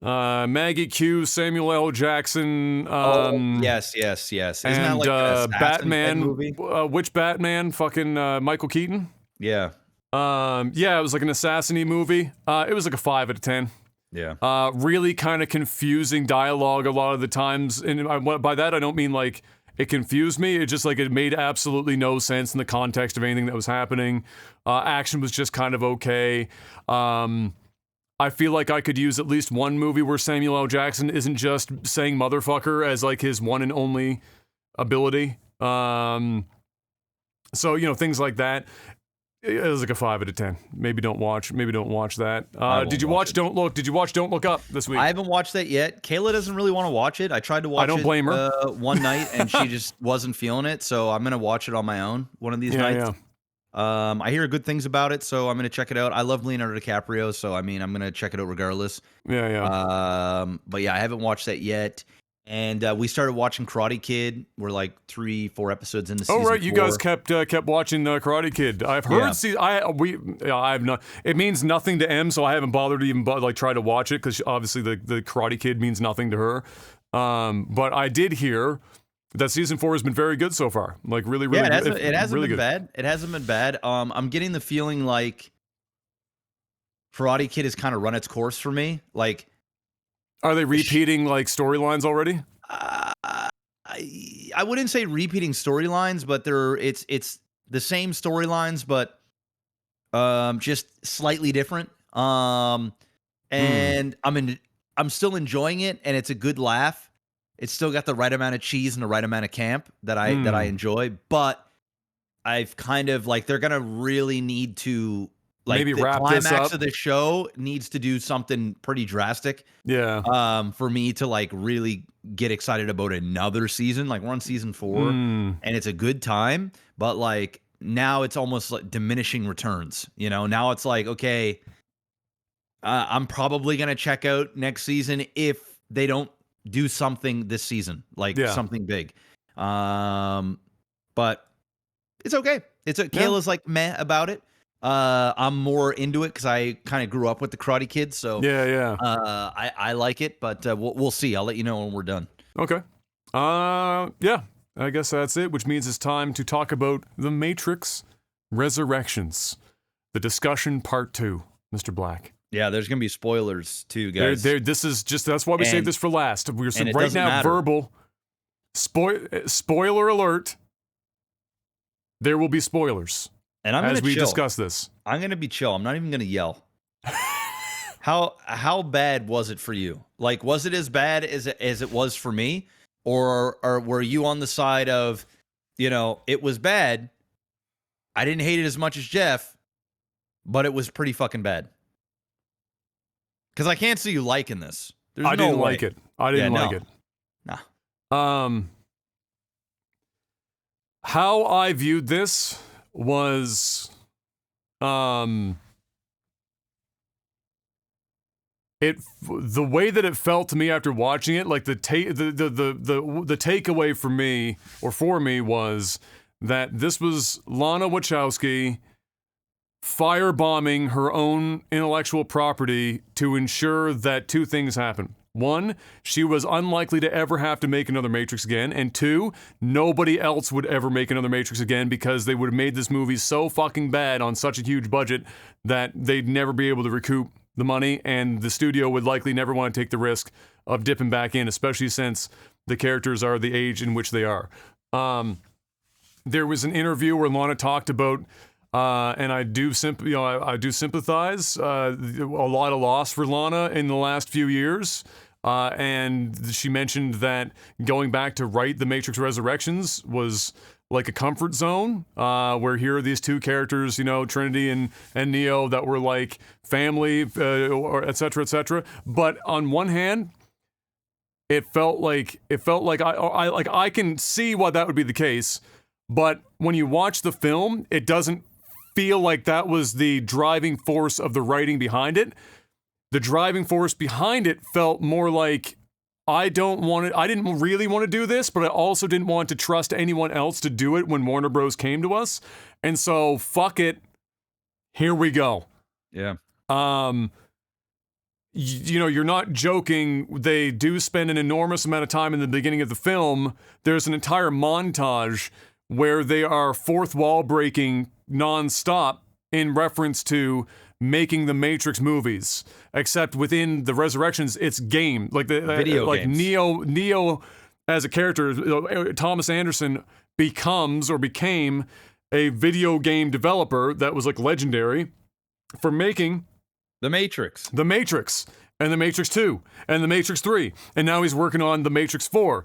Maggie Q, Samuel L. Jackson. Yes. Isn't and that like an Batman movie? Which Batman? Fucking Michael Keaton? Yeah. Yeah, it was like an assassin-y movie. It was like a 5 out of 10. Yeah. Really kind of confusing dialogue a lot of the times. And by that, I don't mean like it confused me. It just like it made absolutely no sense in the context of anything that was happening. Action was just kind of okay. I feel like I could use at least one movie where Samuel L. Jackson isn't just saying motherfucker as like his one and only ability. So, things like that. It was like a 5 out of 10. Maybe don't watch that. Did you watch Don't Look Up this week? I haven't watched that yet. Kayla doesn't really want to watch it. I tried to watch it. I don't blame her. One night, and she just wasn't feeling it. So I'm going to watch it on my own one of these nights. Yeah. I hear good things about it, so I'm going to check it out. I love Leonardo DiCaprio, so I'm going to check it out regardless. Yeah. But yeah, I haven't watched that yet. And we started watching Karate Kid. We're like 3-4 episodes into season 4. Oh right, you guys kept watching Karate Kid. I've heard. I've not. It means nothing to M, so I haven't bothered to even try to watch it because obviously the Karate Kid means nothing to her. But I did hear that season 4 has been very good so far. Like really it hasn't really been good. bad. It hasn't been bad. I'm getting the feeling like Karate Kid has kind of run its course for me. Like. Are they repeating like storylines already? I wouldn't say repeating storylines, but it's the same storylines, but just slightly different. And I'm still enjoying it, and it's a good laugh. It's still got the right amount of cheese and the right amount of camp that I enjoy. But I've kind of like they're gonna really need to. Like maybe the wrap this up. Climax of the show needs to do something pretty drastic. Yeah. For me to like really get excited about another season. Like we're on season 4 and it's a good time, but like now it's almost like diminishing returns. Now it's like, okay, I'm probably going to check out next season if they don't do something this season, like something big. But it's okay. Kayla's like meh about it. I'm more into it because I kind of grew up with the Karate Kid, so I like it, but we'll see. I'll let you know when we're done. Okay. Yeah. I guess that's it, which means it's time to talk about The Matrix Resurrections, the discussion part 2, Mr. Black. Yeah, there's gonna be spoilers too, guys. That's why we saved this for last. We're right now matter. verbal. Spoiler alert. There will be spoilers. And I'm as gonna we chill. discuss this. I'm gonna be chill. I'm not even gonna yell. How bad was it for you? Like, was it as bad as it was for me, or were you on the side of, it was bad. I didn't hate it as much as Jeff, but it was pretty fucking bad. Because I can't see you liking this. I didn't like it. I didn't like it. Nah. How I viewed this was the way that it felt to me after watching it, like the takeaway for me was that this was Lana Wachowski firebombing her own intellectual property to ensure that two things happen. One, she was unlikely to ever have to make another Matrix again, and two, nobody else would ever make another Matrix again because they would have made this movie so fucking bad on such a huge budget that they'd never be able to recoup the money, and the studio would likely never want to take the risk of dipping back in, especially since the characters are the age in which they are. There was an interview where Lana talked about, and I do sympathize. A lot of loss for Lana in the last few years, and she mentioned that going back to write The Matrix Resurrections was like a comfort zone, where here are these two characters, you know, Trinity and Neo, that were like family, or et cetera, et cetera. But on one hand, it felt like I can see why that would be the case, but when you watch the film, it doesn't feel like that was the driving force of the writing behind it. The driving force behind it felt more like, I didn't really want to do this, but I also didn't want to trust anyone else to do it when Warner Bros. Came to us. And so, fuck it. Here we go. Yeah. You know, you're not joking. They do spend an enormous amount of time in the beginning of the film. There's an entire montage where they are fourth wall breaking nonstop in reference to making the Matrix movies, except within the Resurrections, it's game, like the Video like games. Neo as a character, Thomas Anderson became a video game developer that was like legendary for making The Matrix. The Matrix and The Matrix 2 and The Matrix 3, and now he's working on The Matrix 4,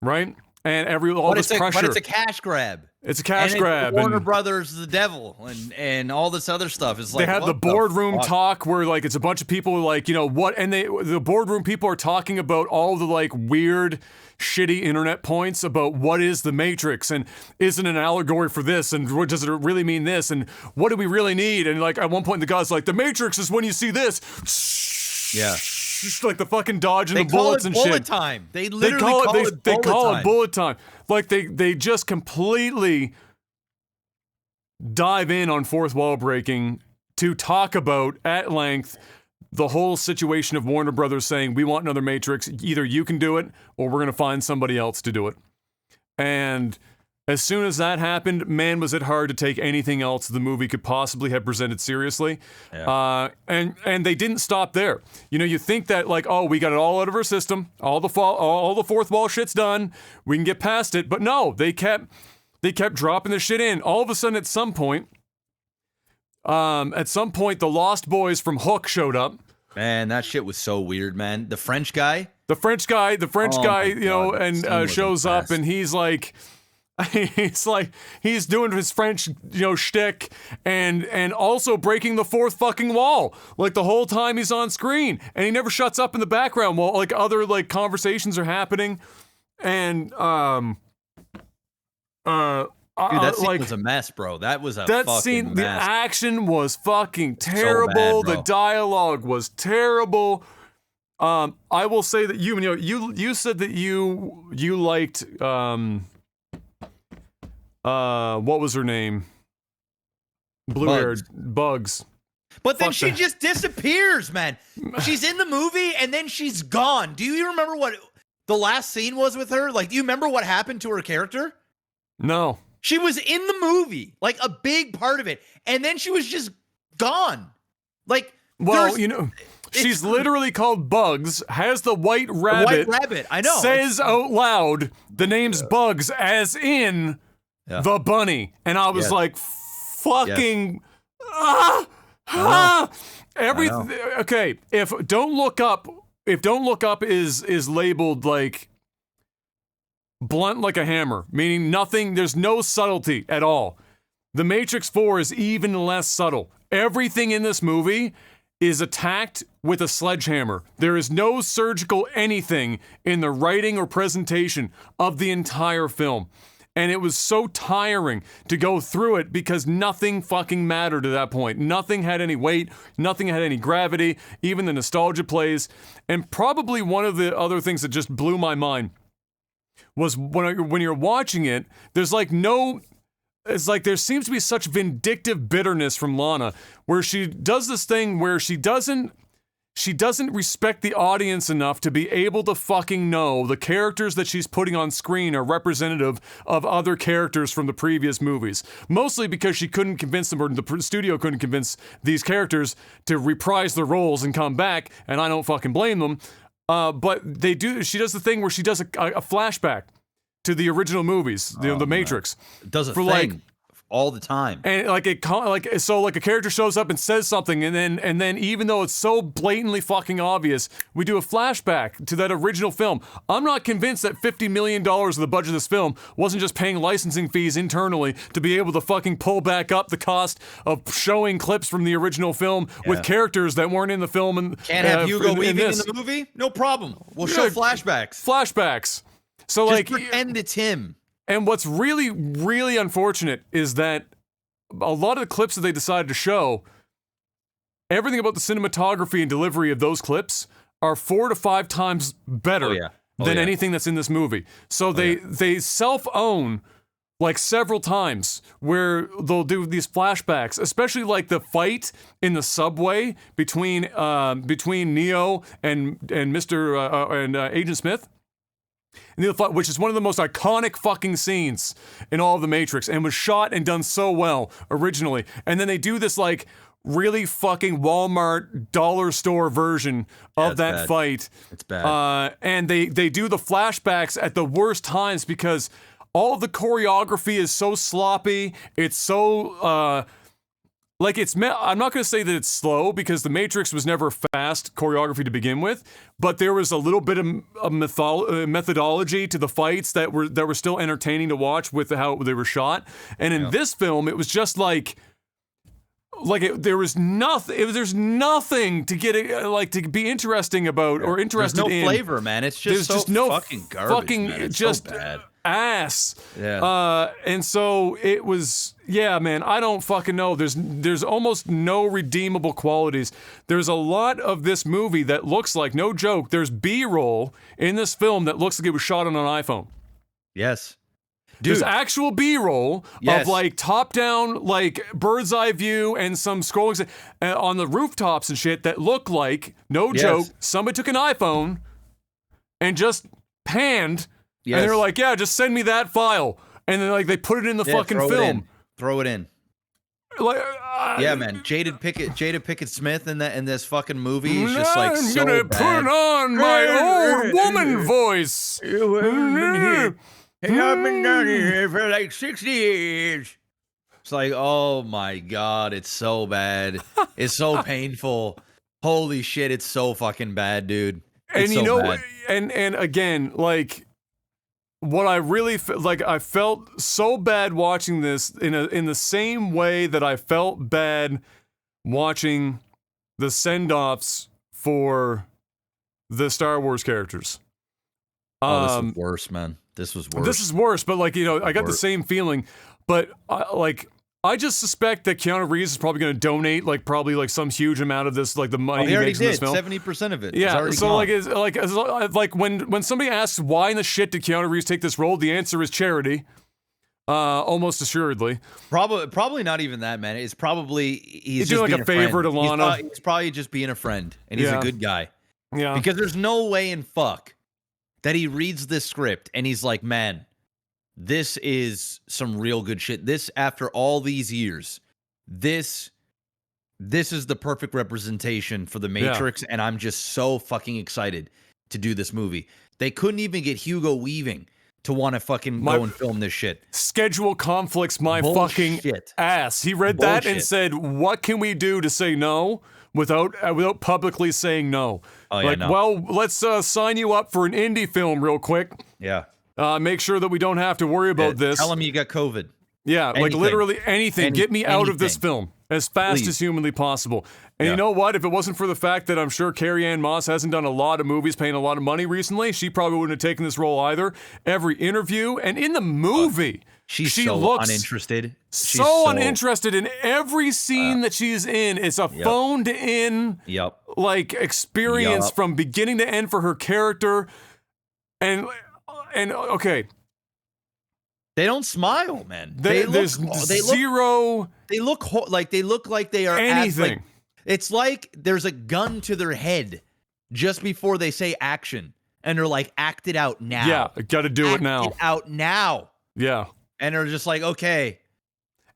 right? And all this pressure. But it's a cash grab. It's a cash grab. Warner Brothers, the devil, and all this other stuff. Is like, they have the boardroom talk where like it's a bunch of people like, you know what, and the boardroom people are talking about all the like weird, shitty internet points about what is the Matrix and isn't an allegory for this and what does it really mean this and what do we really need, and like at one point the guy's like, the Matrix is when you see this. Yeah. Just like the fucking dodging the bullets and bullet shit. Time. They literally call it bullet time. Like they just completely dive in on fourth wall breaking to talk about at length the whole situation of Warner Brothers saying, we want another Matrix. Either you can do it or we're going to find somebody else to do it. And as soon as that happened, man, was it hard to take anything else the movie could possibly have presented seriously. Yeah. And they didn't stop there. You know, you think that like, oh, we got it all out of our system, all the fourth wall shit's done, we can get past it. But no, they kept dropping this shit in. All of a sudden, at some point, the Lost Boys from Hook showed up. Man, that shit was so weird, man. The French guy, you know, and shows up, and he's like, he's doing his French, you know, shtick, and also breaking the fourth fucking wall, like the whole time he's on screen, and he never shuts up in the background while like other like conversations are happening, and dude, that scene was a mess, bro. That was a fucking scene. mess. The action was fucking terrible. So bad, the dialogue was terrible. I will say that you said that you liked what was her name? Blue-haired Bugs. But then she just disappears, man. She's in the movie and then she's gone. Do you remember what the last scene was with her? Like, do you remember what happened to her character? No. She was in the movie, like a big part of it, and then she was just gone. Like, well, you know, she's literally called Bugs, has the white rabbit. I know. Says out loud the name's Bugs, as in the bunny. And I was like, fucking, everything. Okay, if Don't Look Up is labeled like blunt like a hammer, meaning nothing, there's no subtlety at all. The Matrix 4 is even less subtle. Everything in this movie is attacked with a sledgehammer. There is no surgical anything in the writing or presentation of the entire film. And it was so tiring to go through it because nothing fucking mattered at that point. Nothing had any weight, nothing had any gravity, even the nostalgia plays. And probably one of the other things that just blew my mind was when you're watching it, there's like it's like there seems to be such vindictive bitterness from Lana, where she does this thing where she doesn't respect the audience enough to be able to fucking know the characters that she's putting on screen are representative of other characters from the previous movies. Mostly because she couldn't convince them, or the studio couldn't convince these characters to reprise their roles and come back, and I don't fucking blame them. But they do. She does the thing where she does a flashback to the original movies, the Matrix. Does a for thing. like all the time. And like a character shows up and says something, and then even though it's so blatantly fucking obvious, we do a flashback to that original film. I'm not convinced that $50 million of the budget of this film wasn't just paying licensing fees internally to be able to fucking pull back up the cost of showing clips from the original film with characters that weren't in the film. And can't have Hugo Weaving in the movie? No problem. We'll show flashbacks. So just like pretend it's him. And what's really, really unfortunate is that a lot of the clips that they decided to show, everything about the cinematography and delivery of those clips are 4 to 5 times better than anything that's in this movie. So they self-own like several times where they'll do these flashbacks, especially like the fight in the subway between Neo and Agent Smith. Which is one of the most iconic fucking scenes in all of the Matrix, and was shot and done so well originally. And then they do this like really fucking Walmart dollar store version of that fight. It's bad. And they do the flashbacks at the worst times because all of the choreography is so sloppy. It's so I'm not going to say that it's slow because the Matrix was never fast choreography to begin with, but there was a little bit of methodology to the fights that were still entertaining to watch with how they were shot. And in this film, it was just there's nothing to get to be interesting about or interested in. There's no flavor, man. It's just no fucking garbage, man. It's just so bad. Ass. And so it was, man, I don't fucking know. There's almost no redeemable qualities. There's a lot of this movie that looks like, no joke, there's B-roll in this film that looks like it was shot on an iPhone. Yes. Dude. There's actual B-roll of like top-down, like bird's eye view and some scrolling on the rooftops and shit that look like, no joke, somebody took an iPhone and just panned. Yes. And they're like, just send me that file. And then like they put it in the fucking film. Throw it in. Like, man. Jada Pinkett Smith in this fucking movie is just like so gonna bad. Put on my old woman voice. You haven't been here. And I've been down here for like 60 years. It's like, oh my God, it's so bad. It's so painful. Holy shit, it's so fucking bad, dude. It's and so bad. And again, like, what I really I felt so bad watching this in the same way that I felt bad watching the send-offs for the Star Wars characters. This was worse, man. This was worse. This is worse, but like, I got the same feeling, but I just suspect that Keanu Reeves is probably going to donate probably some huge amount of this, like the money he makes in this film. 70% of it. Yeah. So when somebody asks why in the shit did Keanu Reeves take this role, the answer is charity. Almost assuredly. Probably not even that, man. It's probably he's just doing like a favor to Lana. He's probably just being a friend, and he's a good guy. Yeah. Because there's no way in fuck that he reads this script and he's like, man, this is some real good shit. This, after all these years, this is the perfect representation for the Matrix, and I'm just so fucking excited to do this movie. They couldn't even get Hugo Weaving to want to fucking go and film this shit. Schedule conflicts my fucking ass. He read that and said, what can we do to say no without publicly saying no? Well, let's sign you up for an indie film real quick. Yeah. Make sure that we don't have to worry about this. Tell him you got COVID. Yeah, like literally anything. Get me out of this film as fast as humanly possible. And you know what? If it wasn't for the fact that I'm sure Carrie-Anne Moss hasn't done a lot of movies paying a lot of money recently, she probably wouldn't have taken this role either. Every interview and in the movie, she so looks uninterested. So uninterested in every scene that she's in. It's a phoned in experience from beginning to end for her character. And okay. They don't smile, man. They look like they are anything. It's like there's a gun to their head just before they say action, and they're like, "Act it out now." Yeah, got to do it now. Act it out now. Yeah, and they're just like, "Okay."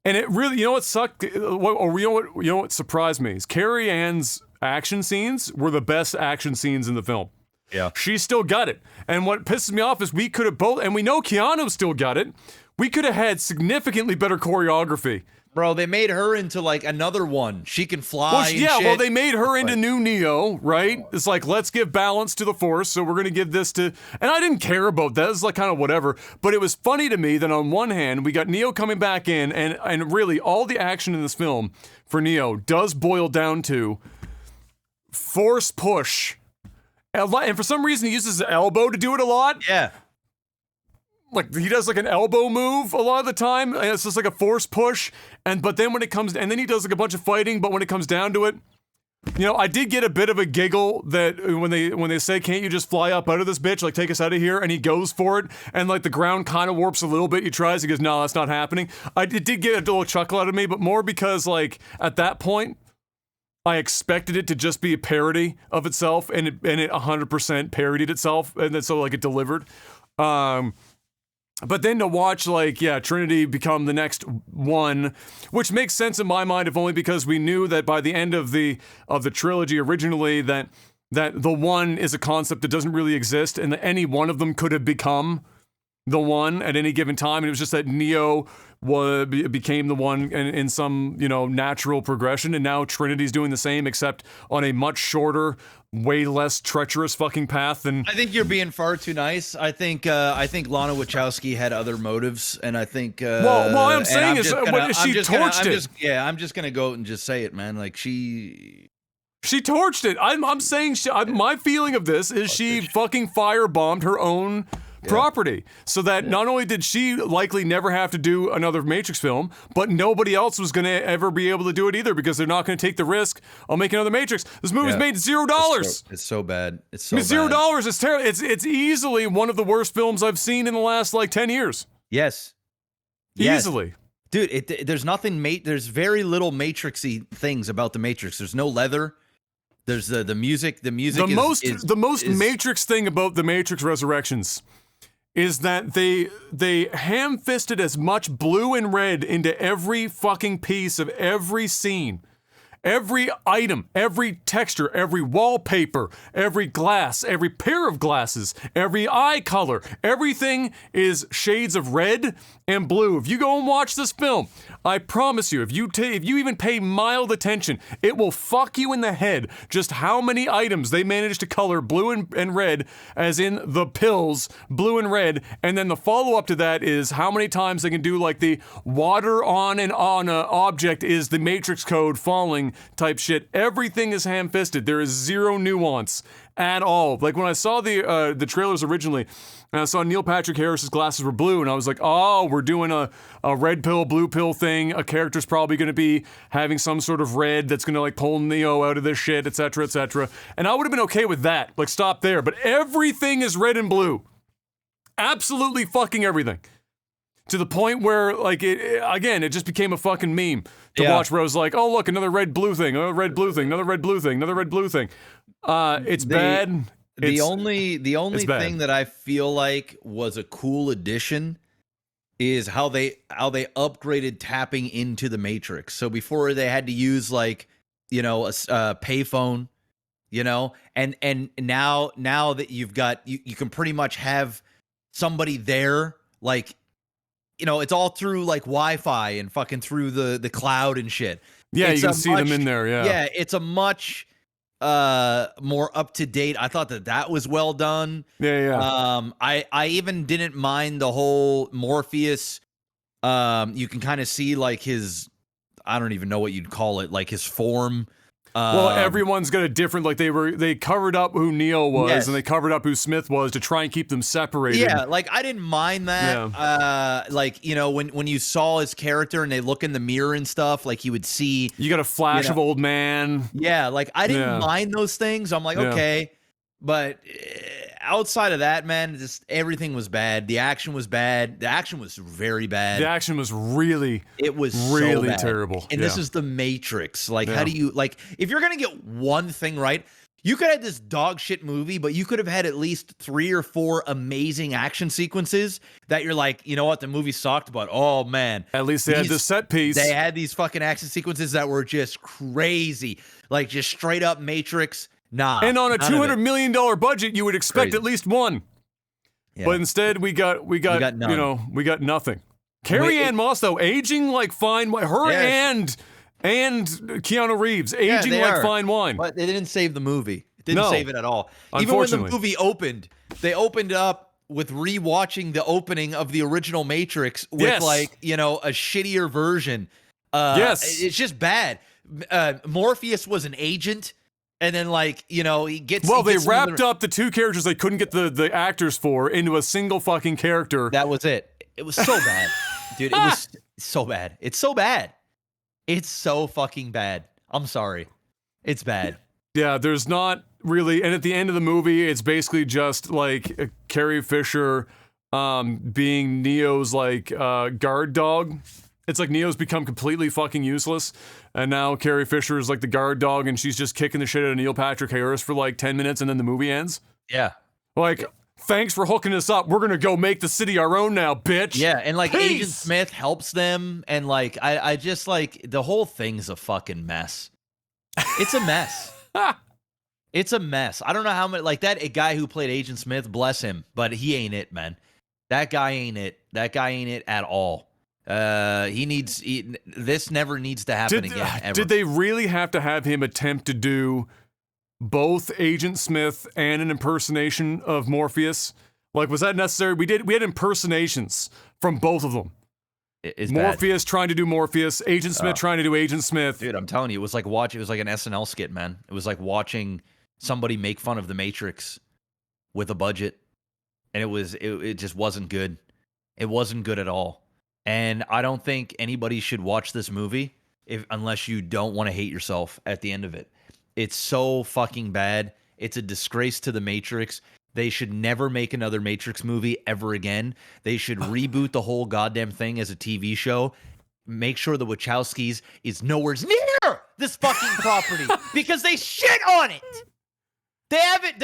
And it really, you know what sucked? You know what surprised me is Carrie Ann's action scenes were the best action scenes in the film. Yeah. She still got it. And what pisses me off is we could have both, and we know Keanu still got it. We could have had significantly better choreography. Bro, they made her into like another one. She can fly. Well, they made her into new Neo, right? It's like, let's give balance to the Force, so we're going to give this to... And I didn't care about that. It's like kind of whatever. But it was funny to me that on one hand, we got Neo coming back in, and really all the action in this film for Neo does boil down to Force push. And for some reason, he uses his elbow to do it a lot. Yeah. Like, he does like an elbow move a lot of the time, and it's just like a force push, but then when it comes, and then he does like a bunch of fighting, but when it comes down to it, I did get a bit of a giggle that when they say, can't you just fly up out of this bitch, like take us out of here, and he goes for it, and like the ground kind of warps a little bit, he tries, he goes, no, that's not happening. It did get a little chuckle out of me, but more because like, at that point, I expected it to just be a parody of itself, and it 100% parodied itself, and then so like it delivered. But then to watch, like, Trinity become the next one, which makes sense in my mind, if only because we knew that by the end of the trilogy originally that the one is a concept that doesn't really exist, and that any one of them could have become the one at any given time, and it was just that Neo became the one in some, natural progression, and now Trinity's doing the same, except on a much shorter, way less treacherous fucking path than... I think you're being far too nice. I think Lana Wachowski had other motives, and I think... what I'm saying is, she torched it. I'm just gonna go and just say it, man. Like, she torched it. I'm saying, my feeling of this is she fucking firebombed her own... property, so that not only did she likely never have to do another Matrix film, but nobody else was going to ever be able to do it either, because they're not going to take the risk of making another Matrix. This movie's made $0. It's so bad. It's so bad. $0. It's terrible. It's easily one of the worst films I've seen in the last like 10 years. Yes. Easily. Dude, there's nothing there's very little Matrixy things about the Matrix. There's no leather. There's the music. The music the most Matrix thing about the Matrix Resurrections is that they ham-fisted as much blue and red into every fucking piece of every scene. Every item, every texture, every wallpaper, every glass, every pair of glasses, every eye color, everything is shades of red and blue. If you go and watch this film, I promise you, if you even pay mild attention, it will fuck you in the head just how many items they managed to color blue and red, as in the pills, blue and red, and then the follow-up to that is how many times they can do like the water on an object is the Matrix code falling type shit. Everything is ham-fisted. There is zero nuance at all. Like when I saw the trailers originally, and I saw Neil Patrick Harris's glasses were blue, and I was like, oh, we're doing a red pill, blue pill thing. A character's probably going to be having some sort of red that's going to like pull Neo out of this shit, etc., etc. And I would have been okay with that. Like, stop there. But everything is red and blue. Absolutely fucking everything. To the point where, like, it just became a fucking meme to watch, where I was like, oh, look, another red blue thing, another red blue thing, another red blue thing, another red blue thing. It's bad. The only thing that I feel like was a cool addition is how they upgraded tapping into the Matrix. So before they had to use like, a payphone, and now that you've got, you can pretty much have somebody there, like, it's all through like Wi-Fi and fucking through the cloud and shit. Yeah, you can see them in there. Yeah, it's a much more up to date. I thought that was well done. Yeah. I even didn't mind the whole Morpheus. You can kind of see like his, I don't even know what you'd call it, like his form. Well, everyone's got a different, like they covered up who Neo was, and they covered up who Smith was to try and keep them separated. Yeah, like I didn't mind that. Yeah. Like, when you saw his character and they look in the mirror and stuff, like you would see. You got a flash of old man. Yeah, like I didn't mind those things. I'm like, okay. But outside of that, man, just everything was bad. The action was bad. The action was very bad. The action was really so terrible. And this is the Matrix. Like, how do you, like, if you're gonna get one thing right, you could have this dog shit movie, but you could have had at least 3 or 4 amazing action sequences that you're like, you know what, the movie sucked, but oh man, at least they had the set piece. They had these fucking action sequences that were just crazy, like just straight up Matrix. Nah, and on a $200 million budget, you would expect at least one. Yeah. But instead, we got nothing. We got nothing. Carrie Ann Moss, though, aging like fine wine. Her and Keanu Reeves aging like fine wine. But they didn't save the movie. It didn't save it at all. Even when the movie opened, they opened up with rewatching the opening of the original Matrix with like, you know, a shittier version. It's just bad. Morpheus was an agent. And then, like, you know, they wrapped up the two characters they couldn't get the actors for into a single fucking character. That was it. It was so bad. Dude, it was so bad. It's so bad. It's so fucking bad. I'm sorry. It's bad. Yeah, there's not really... And at the end of the movie, it's basically just, like, Carrie Fisher being Neo's, like, guard dog. It's like Neo's become completely fucking useless, and now Carrie Fisher is like the guard dog, and she's just kicking the shit out of Neil Patrick Harris for like 10 minutes, and then the movie ends. Yeah. Like, thanks for hooking us up. We're gonna go make the city our own now, bitch. Yeah, and like Peace. Agent Smith helps them, and like I just like the whole thing's a fucking mess. It's a mess. It's a mess. I don't know how many, like that a guy who played Agent Smith, bless him, but he ain't it, man. That guy ain't it. That guy ain't it at all. This never needs to happen again, ever. Did they really have to have him attempt to do both Agent Smith and an impersonation of Morpheus? Like, was that necessary? We had impersonations from both of them. It's Morpheus trying to do Morpheus, Agent Smith trying to do Agent Smith. Dude, I'm telling you, it was like an SNL skit, man. It was like watching somebody make fun of the Matrix with a budget. And it just wasn't good. It wasn't good at all. And I don't think anybody should watch this movie unless you don't want to hate yourself at the end of it. It's so fucking bad. It's a disgrace to the Matrix. They should never make another Matrix movie ever again. They should reboot the whole goddamn thing as a TV show. Make sure the Wachowskis is nowhere near this fucking property because they shit on it. They have it.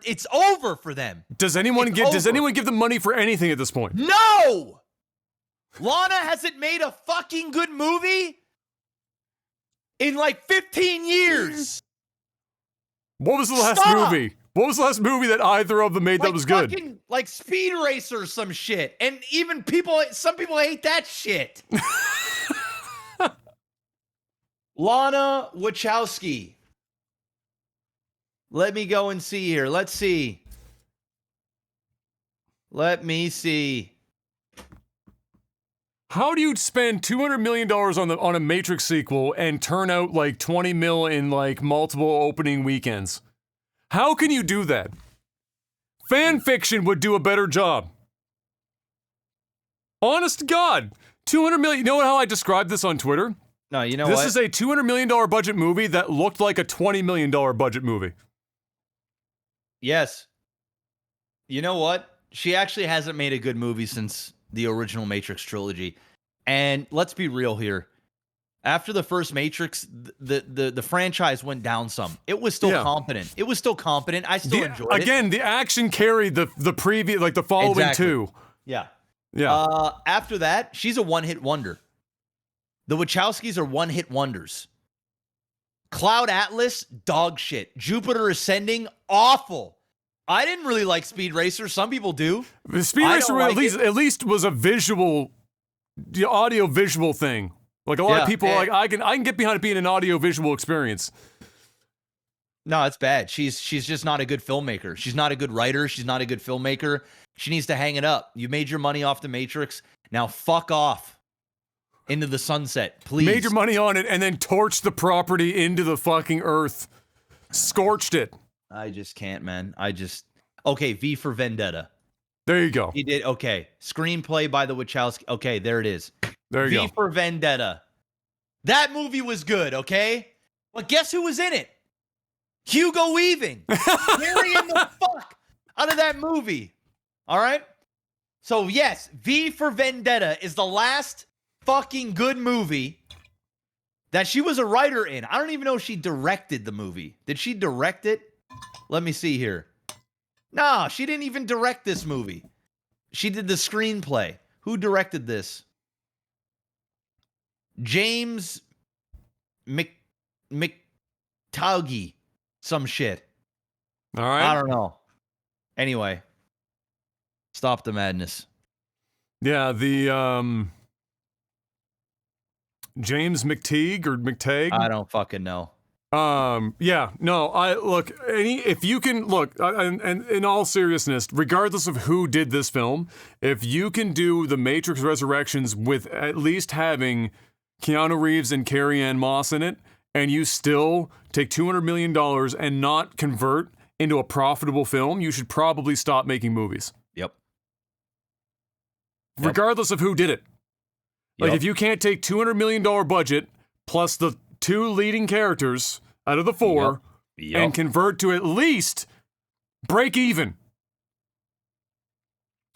It's over for them. Does anyone give them money for anything at this point? No! Lana hasn't made a fucking good movie in like 15 years. What was the last movie? What was the last movie that either of them made that was good? Like Speed Racer or some shit. And even some people hate that shit. Lana Wachowski. Let me go and see here. Let's see. Let me see. How do you spend $200 million on a Matrix sequel and turn out like 20 mil in like multiple opening weekends? How can you do that? Fan fiction would do a better job. Honest to God, $200 million. You know how I described this on Twitter? No, you know this is a $200 million budget movie that looked like a $20 million budget movie. Yes. You know what? She actually hasn't made a good movie since the original Matrix trilogy. And let's be real here. After the first Matrix, the franchise went down some. It was still competent. It was still competent. I still enjoyed it. Again, the action carried the previous, like the following two. Yeah. Yeah. After that, she's a one-hit wonder. The Wachowskis are one-hit wonders. Cloud Atlas, dog shit. Jupiter Ascending, awful. I didn't really like Speed Racer. Some people do. The Speed Racer at least was a visual, the audio visual thing. Like a lot of people, like I can get behind it being an audio visual experience. No, it's bad. She's just not a good filmmaker. She's not a good writer. She's not a good filmmaker. She needs to hang it up. You made your money off the Matrix. Now fuck off into the sunset, please. Made your money on it and then torched the property into the fucking earth. Scorched it. I just can't, man. Okay, V for Vendetta. There you go. He did, okay. Screenplay by the Wachowski. Okay, there it is. There you go. V for Vendetta. That movie was good, okay? But guess who was in it? Hugo Weaving. Carrying the fuck out of that movie. All right? So, yes, V for Vendetta is the last fucking good movie that she was a writer in. I don't even know if she directed the movie. Did she direct it? Let me see here. No, she didn't even direct this movie. She did the screenplay. Who directed this? James McTaugie. Some shit. All right. I don't know. Anyway. Stop the madness. Yeah, the James McTeague or McTague. I don't fucking know. Yeah, no, if you can look, and in all seriousness, regardless of who did this film, if you can do The Matrix Resurrections with at least having Keanu Reeves and Carrie-Anne Moss in it, and you still take $200 million and not convert into a profitable film, you should probably stop making movies. Yep. Regardless of who did it. Like, Yep. if you can't take $200 million budget plus the 2 leading characters out of the 4 Yep. and convert to at least break even.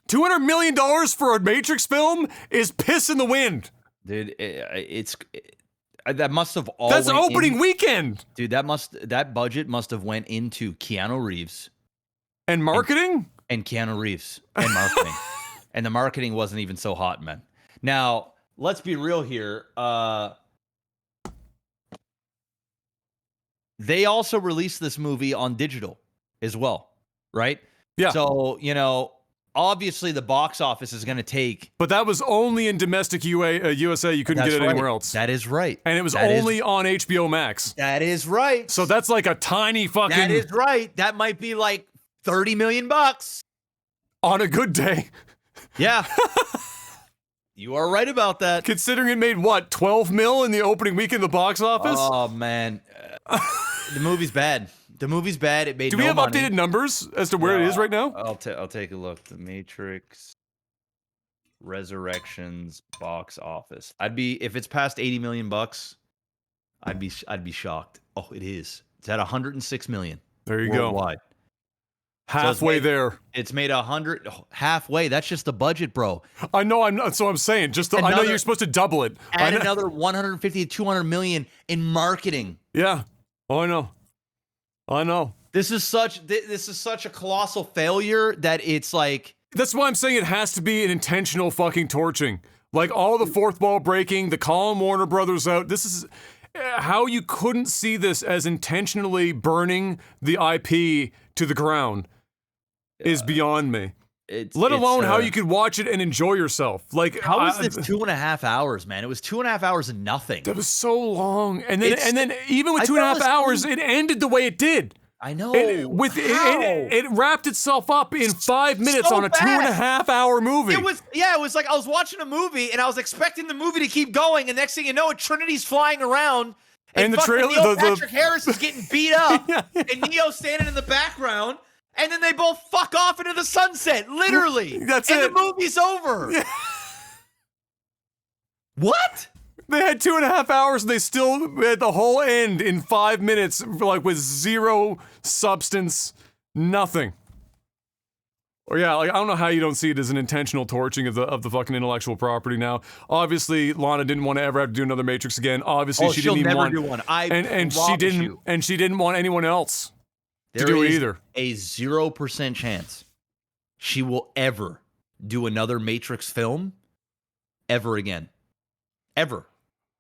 $200 million for a Matrix film is piss in the wind. Dude, that must have all. That's opening weekend. Dude, that budget must have went into Keanu Reeves And marketing? and Keanu Reeves and marketing. And the marketing wasn't even so hot, man. Now, let's be real here. They also released this movie on digital as well, right? Yeah. So, obviously the box office is going to take. But that was only in domestic USA. You couldn't get it anywhere else. That is right. And it was only on HBO Max. That is right. So that's like a tiny fucking... That is right. That might be like $30 million. On a good day. Yeah. You are right about that. Considering it made, what, 12 mil in the opening week in the box office? Oh, man. The movie's bad. The movie's bad. It made Do no we have money. updated numbers as to where it is right now? I'll take a look. The Matrix Resurrections box office. If it's past $80 million, I'd be shocked. Oh, it is. It's at 106 million. There you worldwide. go. Halfway there. It's made 100 halfway. That's just the budget, bro. I know. I'm saying. I know you're supposed to double it. Add another 150 to 200 million in marketing. Yeah. Oh, I know. This is such a colossal failure that it's like. That's why I'm saying it has to be an intentional fucking torching. Like all the fourth wall breaking, the calling Warner Brothers out. This is how you couldn't see this as intentionally burning the IP to the ground is beyond me. Let alone how you could watch it and enjoy yourself. Like, how was this 2.5 hours, man? It was 2.5 hours of nothing. That was so long, and then even with 2.5 hours, it ended the way it did. I know. It wrapped itself up in 5 minutes on a 2.5 hour movie. It was like I was watching a movie and I was expecting the movie to keep going, and next thing you know, Trinity's flying around, and the trailer, Patrick Harris is getting beat up, and Neo's standing in the background. And then they both fuck off into the sunset, literally. That's it. And the movie's over. Yeah. What? They had 2.5 hours and they still had the whole end in 5 minutes, like with zero substance, nothing. Or yeah, like I don't know how you don't see it as an intentional torching of the fucking intellectual property now. Obviously, Lana didn't want to ever have to do another Matrix again. Obviously, she didn't even want do one. And she didn't want anyone else. There to do is either. A 0% chance she will ever do another Matrix film ever again. Ever.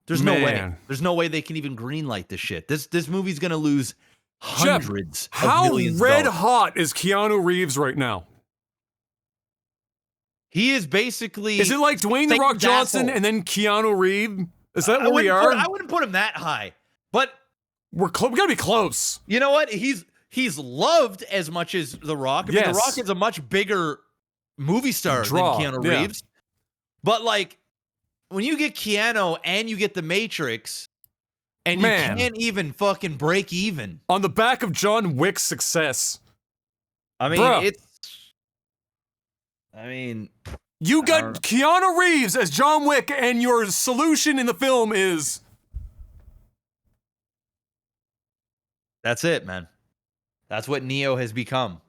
There's no way. There's no way they can even greenlight this shit. This movie's gonna lose hundreds of millions. How red hot is Keanu Reeves right now? He is basically. Is it like Dwayne The Rock Johnson and then Keanu Reeves? Is that where we are? I wouldn't put him that high, but we gotta be close. You know what? He's loved as much as The Rock. I mean, The Rock is a much bigger movie star than Keanu Reeves. But like, when you get Keanu and you get The Matrix, and you can't even fucking break even on the back of John Wick's success. I mean, you got Keanu Reeves as John Wick, and your solution in the film is. That's it, man. That's what Neo has become.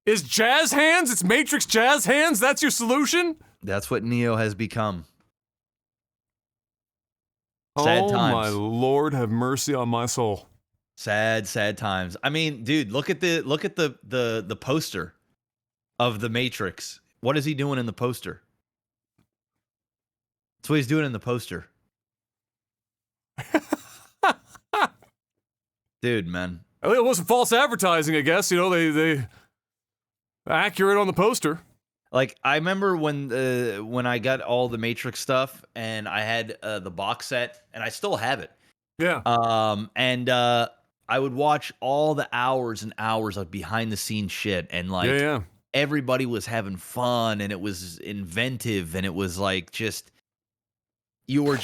Is jazz hands? It's Matrix jazz hands? That's your solution? That's what Neo has become. Sad times. Oh my Lord, have mercy on my soul. Sad times. I mean, dude, look at the poster of the Matrix. What is he doing in the poster? That's what he's doing in the poster. Dude, man. It wasn't false advertising, I guess. You know, they accurate on the poster. Like I remember when I got all the Matrix stuff and I had the box set and I still have it. Yeah. And I would watch all the hours and hours of behind the scenes shit and like Yeah. everybody was having fun and it was inventive and it was like just you were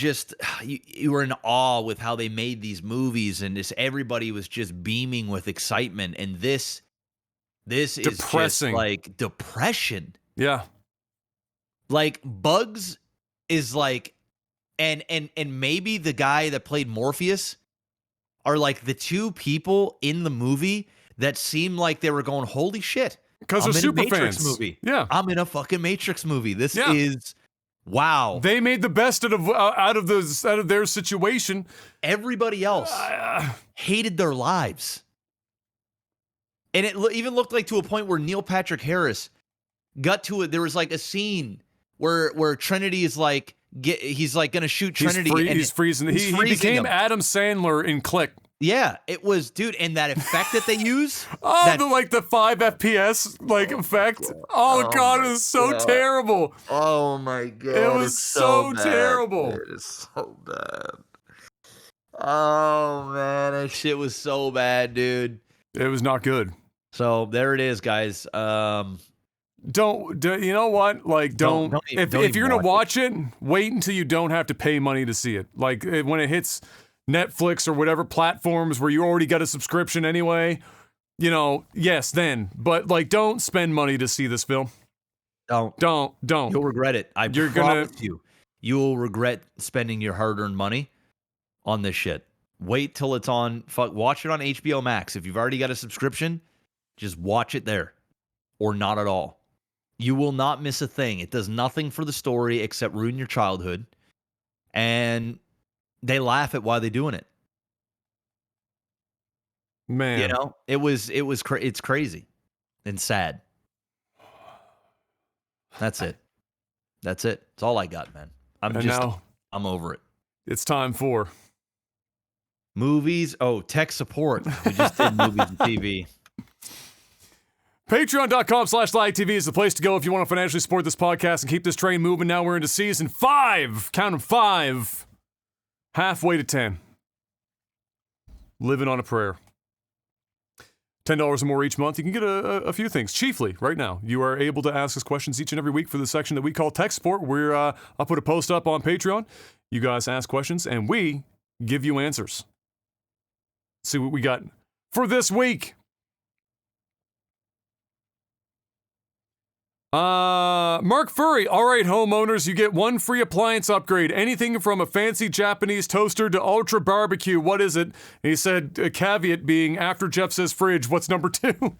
you were in awe with how they made these movies and just everybody was just beaming with excitement and this is just Depressing. like depression. Yeah. Like Bugs is like and maybe the guy that played Morpheus are like the two people in the movie that seem like they were going, holy shit. Because they're I'm in super a Matrix fans. movie. Yeah. I'm in a fucking Matrix movie. This Yeah. is wow. They made the best out of their situation. Everybody else hated their lives. And it even looked like to a point where Neil Patrick Harris got to it. There was like a scene where Trinity is like, he's like going to shoot Trinity. He's freezing. He became him. Adam Sandler in Click. Yeah, it was, dude, and that effect that they use. The 5 FPS effect. Oh god, it was so terrible. Oh my god, it was so terrible. It is so bad. Oh man, that shit was so bad, dude. It was not good. So there it is, guys. Don't you know what? Like, don't if you're gonna watch it, wait until you don't have to pay money to see it. Like when it hits Netflix or whatever platforms where you already got a subscription anyway, yes, then. But like, don't spend money to see this film. Don't. You'll regret it. I promise you. You'll regret spending your hard-earned money on this shit. Wait till it's on. Watch it on HBO Max. If you've already got a subscription, just watch it there, or not at all. You will not miss a thing. It does nothing for the story except ruin your childhood, and they laugh at why they're doing it. Man, it's crazy and sad. That's it. That's all I got, man. I'm over it. It's time for movies. Oh, tech support. We just did movies and TV. Patreon.com/LagTV is the place to go if you want to financially support this podcast and keep this train moving. Now we're into season 5. Count them 5. Halfway to 10. Living on a prayer. $10 or more each month. You can get a few things. Chiefly, right now, you are able to ask us questions each and every week for the section that we call Tech Support, where I'll put a post up on Patreon. You guys ask questions, and we give you answers. Let's see what we got for this week. Mark Furry. All right, homeowners, you get 1 free appliance upgrade. Anything from a fancy Japanese toaster to ultra barbecue. What is it? And he said, a caveat being, after Jeff says fridge, what's number 2?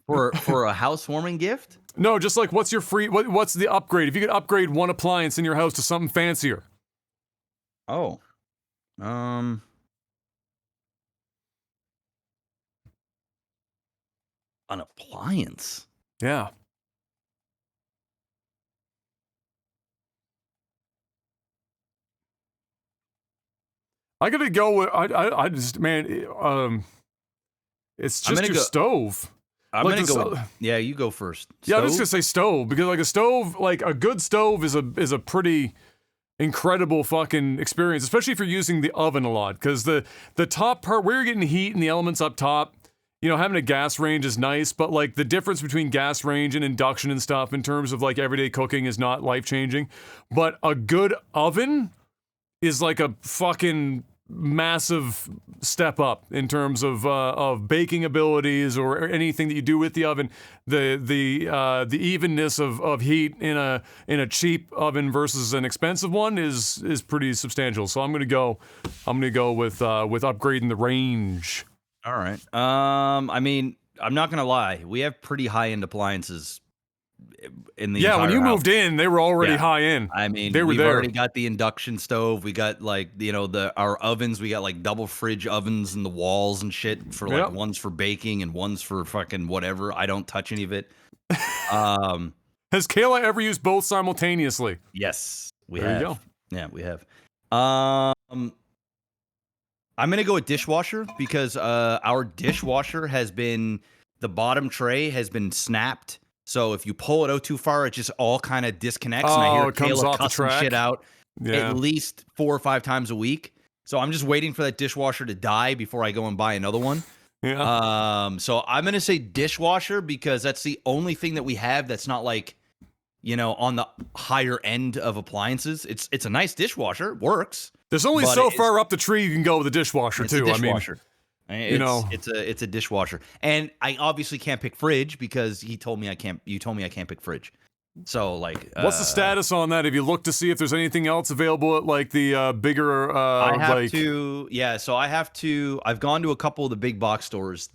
For a housewarming gift? No, just like what's your free? What's the upgrade? If you could upgrade one appliance in your house to something fancier. Oh, an appliance. Yeah. I gotta go with I just it's just your stove. I'm gonna go. Yeah, you go first. Stove? Yeah, I'm just gonna say stove because like a stove, like a good stove is a pretty incredible fucking experience, especially if you're using the oven a lot. Because the top part where you're getting heat and the elements up top. Having a gas range is nice, but like the difference between gas range and induction and stuff in terms of like everyday cooking is not life-changing. But a good oven is like a fucking massive step up in terms of baking abilities or anything that you do with the oven. The evenness of heat in a cheap oven versus an expensive one is pretty substantial. So I'm gonna go with upgrading the range. All right. I mean, I'm not gonna lie. We have pretty high-end appliances in the entire when you house. moved in, they were already high-end. I mean, we've already got the induction stove. We got like our ovens. We got like double fridge ovens in the walls and shit for like one's for baking and one's for fucking whatever. I don't touch any of it. Has Kayla ever used both simultaneously? Yes, we have. There you go. Yeah, we have. I'm going to go with dishwasher because our dishwasher the bottom tray has been snapped So if you pull it out too far, it just all kind of disconnects. And I hear it comes Kayla off the cussing track. shit out Yeah. at least 4 or 5 times a week. So I'm just waiting for that dishwasher to die before I go and buy another one. Yeah. So I'm gonna say dishwasher because that's the only thing that we have that's not like, on the higher end of appliances. It's a nice dishwasher, it works. There's only so far up the tree you can go with a dishwasher too. Dishwasher. It's a dishwasher, and I obviously can't pick fridge because he told me I can't. You told me I can't pick fridge. So like, what's the status on that? Have you looked to see if there's anything else available at like the bigger? I have to. Yeah, so I have to. I've gone to a couple of the big box stores.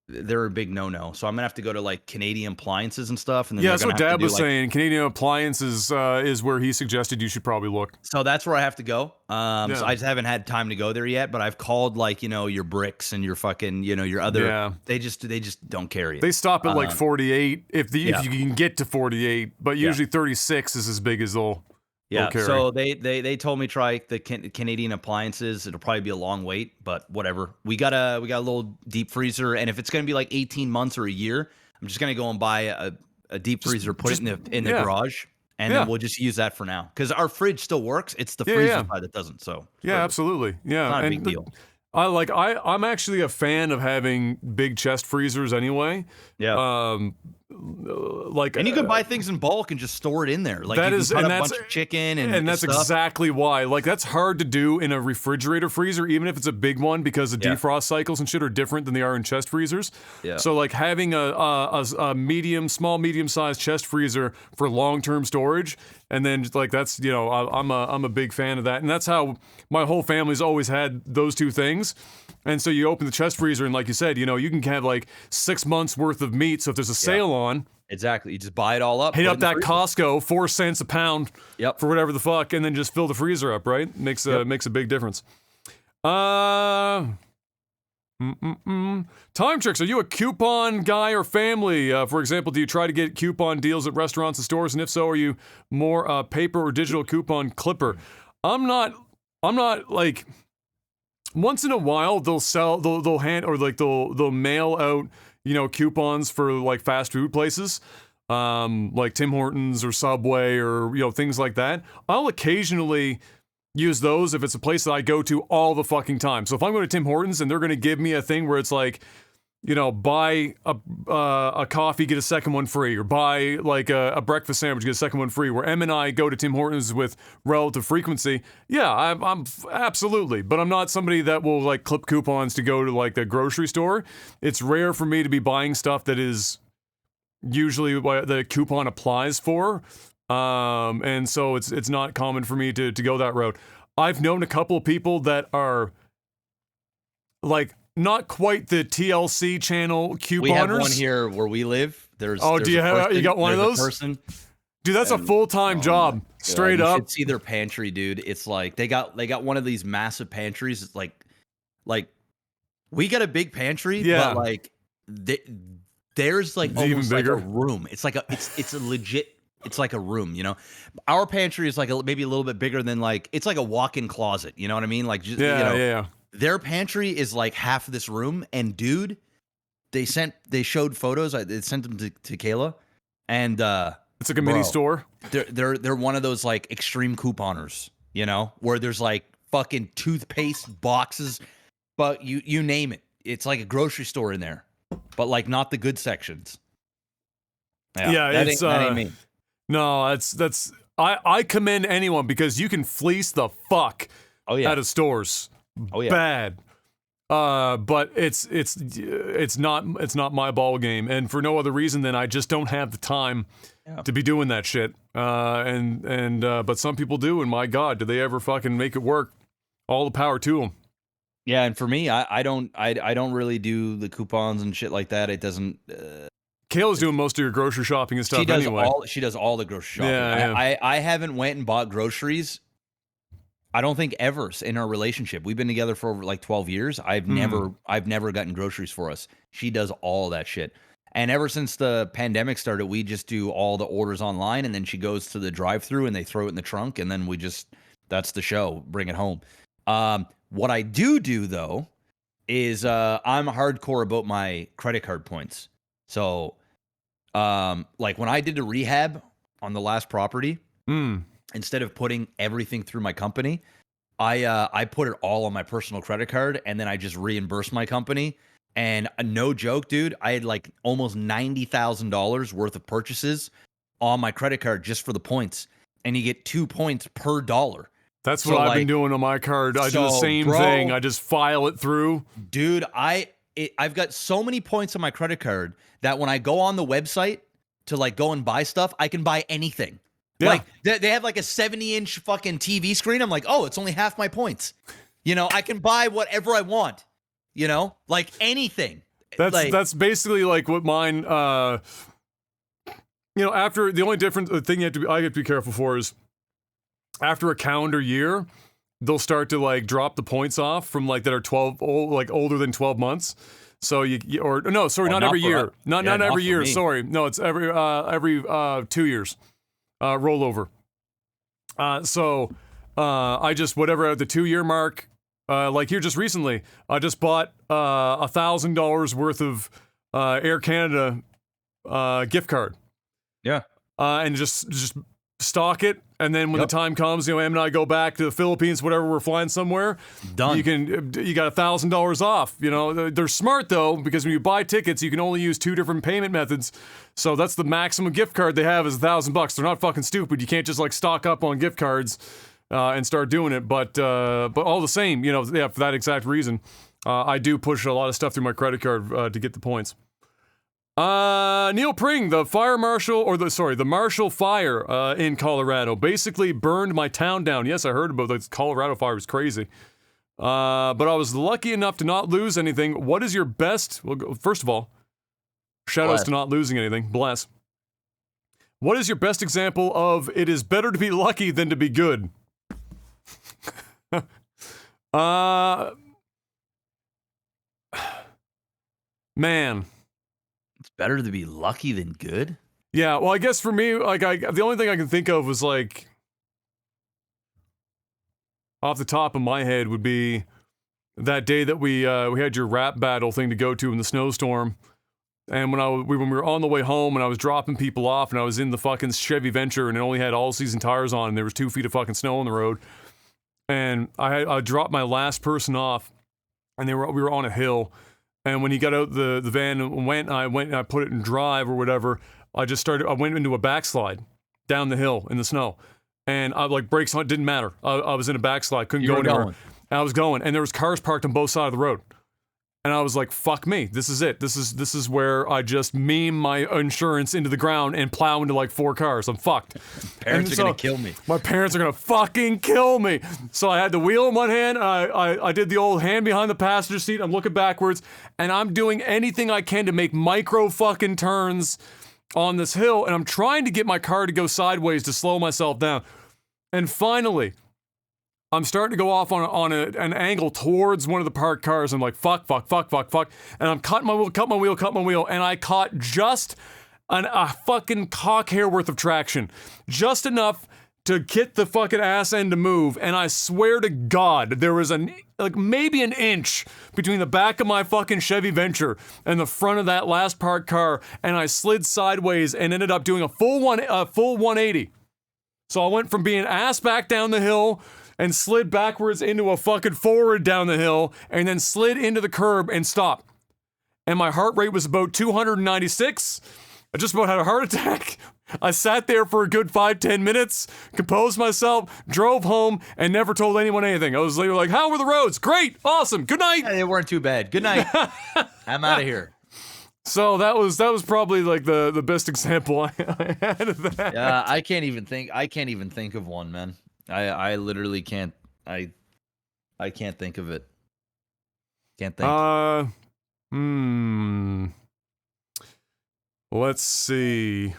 They're a big no-no. So I'm gonna have to go to like Canadian Appliances and stuff. And then that's what Dad was saying. Canadian Appliances is where he suggested you should probably look. So that's where I have to go. So I just haven't had time to go there yet. But I've called like your Bricks and your fucking your other. Yeah. They just don't carry it. They stop at like 48 if you can get to 48, but usually 36 is as big as they'll. Yeah, so they told me try the Canadian Appliances. It'll probably be a long wait, but whatever. We got a little deep freezer, and if it's gonna be like 18 months or a year, I'm just gonna go and buy a deep freezer, put it in the garage, and then we'll just use that for now. Because our fridge still works. It's the freezer side that doesn't. So absolutely, yeah, not a big deal. I'm actually a fan of having big chest freezers anyway. Yeah. And you can buy things in bulk and just store it in there. Like that's a bunch of chicken and that's stuff. Exactly why. Like that's hard to do in a refrigerator freezer, even if it's a big one, because the defrost cycles and shit are different than they are in chest freezers. Yeah. So like having a small medium sized chest freezer for long term storage, and then like that's I'm a big fan of that, and that's how my whole family's always had those two things. And so you open the chest freezer, and like you said, you can have like 6 months worth of meat. So if there's a sale on, exactly, you just buy it all up. Hit up that Costco, 4 cents a pound, for whatever the fuck, and then just fill the freezer up. Right, makes a big difference. Time Tricks, are you a coupon guy or family? For example, do you try to get coupon deals at restaurants and stores? And if so, are you more paper or digital coupon clipper? I'm not like. Once in a while, they'll mail out, coupons for like fast food places, like Tim Hortons or Subway or, things like that. I'll occasionally use those if it's a place that I go to all the fucking time. So if I'm going to Tim Hortons and they're going to give me a thing where it's like, buy a coffee, get a second one free, or buy like a breakfast sandwich, get a second one free, where Em and I go to Tim Hortons with relative frequency. Yeah, I'm absolutely, but I'm not somebody that will like clip coupons to go to like the grocery store. It's rare for me to be buying stuff that is usually what the coupon applies for. And so it's not common for me to go that route. I've known a couple of people that are like, not quite the TLC channel couponers. We have one here where we live. There's do you got one of those? Person, dude, that's a full-time job. Straight up. You should see their pantry, dude. It's like they got one of these massive pantries. It's like we got a big pantry, but like there's like almost like a room. It's like it's a legit. It's like a room, Our pantry is like maybe a little bit bigger than like it's like a walk-in closet. You know what I mean? Like just yeah. Their pantry is like half of this room, and dude, they showed photos. They sent them to Kayla, and it's like a mini store. They're one of those like extreme couponers, where there's like fucking toothpaste boxes, but you name it, it's like a grocery store in there, but like not the good sections. That ain't me. No, that's I commend anyone because you can fleece the fuck out of stores. Oh yeah, bad. But it's not my ball game, and for no other reason than I just don't have the time to be doing that shit. But some people do, and my God, do they ever fucking make it work? All the power to them. Yeah, and for me, I don't really do the coupons and shit like that. It doesn't. Kayla's doing most of your grocery shopping and stuff anyway. She does all the grocery shopping. Yeah. I haven't went and bought groceries. I don't think ever in our relationship. We've been together for over like 12 years. I've never gotten groceries for us. She does all that shit. And ever since the pandemic started, we just do all the orders online, and then she goes to the drive-thru and they throw it in the trunk, and then that's the show. Bring it home. What I do though is I'm hardcore about my credit card points. So Like when I did a rehab on the last property, instead of putting everything through my company, I put it all on my personal credit card, and then I just reimbursed my company. And no joke, dude, I had like almost $90,000 worth of purchases on my credit card just for the points, and you get 2 points per dollar. That's what I've been doing on my card. I do the same thing. I just file it through. Dude, I've got so many points on my credit card that when I go on the website to like go and buy stuff, I can buy anything. Yeah. Like they have like a 70-inch fucking TV screen. I'm like, oh, it's only half my points. You know, I can buy whatever I want. You know, like anything. That's basically like what mine. You know, after the only difference, the thing I have to be careful for is after a calendar year, they'll start to like drop the points off from like that are older than 12 months. So not every year. Not every year. Sorry, no, it's every 2 years rollover. So I just whatever at the 2-year mark. Like here just recently, I just bought $1,000 worth of Air Canada gift card. Yeah. And just stock it, and then when the time comes, you know, Em and I go back to the Philippines, whatever, we're flying somewhere. Done. You got $1,000 off. You know, they're smart though, because when you buy tickets, you can only use 2 different payment methods. So that's the maximum gift card they have is $1,000. They're not fucking stupid. You can't just like stock up on gift cards. And start doing it, but all the same, you know, yeah, for that exact reason, I do push a lot of stuff through my credit card to get the points. Neil Pring, the Marshall Fire in Colorado basically burned my town down. Yes, I heard about the Colorado fire. It was crazy. But I was lucky enough to not lose anything. What is your best? Well, first of all, shout outs to not losing anything. Bless. What is your best example of it is better to be lucky than to be good? Man, it's better to be lucky than good. Yeah, well, I guess for me, like, the only thing I can think of was like, off the top of my head, would be that day that we had your rap battle thing to go to in the snowstorm, and when we were on the way home and I was dropping people off and I was in the fucking Chevy Venture and it only had all-season tires on and there was 2 feet of fucking snow on the road. And I dropped my last person off, and we were on a hill. And when he got out the van and I went and I put it in drive or whatever, I went into a backslide down the hill in the snow. And I like brakes on, didn't matter. I was in a backslide, couldn't go anywhere. And I was going, and there was cars parked on both sides of the road. And I was like, fuck me, this is it. This is where I just meme my insurance into the ground and plow into like 4 cars. I'm fucked. Parents are gonna kill me. My parents are gonna fucking kill me. So I had the wheel in one hand, I did the old hand behind the passenger seat, I'm looking backwards, and I'm doing anything I can to make micro fucking turns on this hill, and I'm trying to get my car to go sideways to slow myself down. And finally, I'm starting to go off on an angle towards one of the parked cars. I'm like, fuck. And I'm cutting my wheel, and I caught just a fucking cock hair worth of traction. Just enough to get the fucking ass end to move. And I swear to God, there was maybe an inch between the back of my fucking Chevy Venture and the front of that last parked car. And I slid sideways and ended up doing a full 180. So I went from being ass back down the hill and slid backwards into a fucking forward down the hill, and then slid into the curb and stopped. And my heart rate was about 296. I just about had a heart attack. I sat there for a good 5-10 minutes, composed myself, drove home, and never told anyone anything. I was like, how were the roads? Great, awesome, good night. Yeah, they weren't too bad. Good night. I'm out of here. So that was probably like the best example I had of that. Yeah, I can't even think of one, man. I literally can't. I can't think of it. Can't think. Let's see.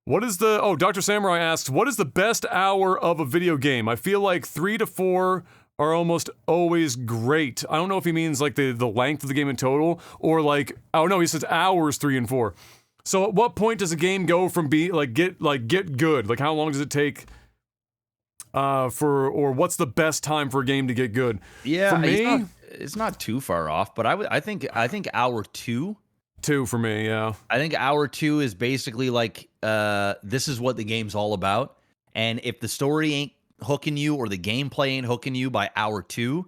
What is Dr. Samurai asks, what is the best hour of a video game? I feel like 3 to 4 are almost always great. I don't know if he means like the length of the game in total, or like, oh no, he says hours 3 and 4. So at what point does a game go from get good? Like how long does it take or what's the best time for a game to get good? Yeah, for me, it's not too far off, but I think hour 2. 2 for me. Yeah, I think hour 2 is basically like this is what the game's all about, and if the story ain't hooking you or the gameplay ain't hooking you by hour 2,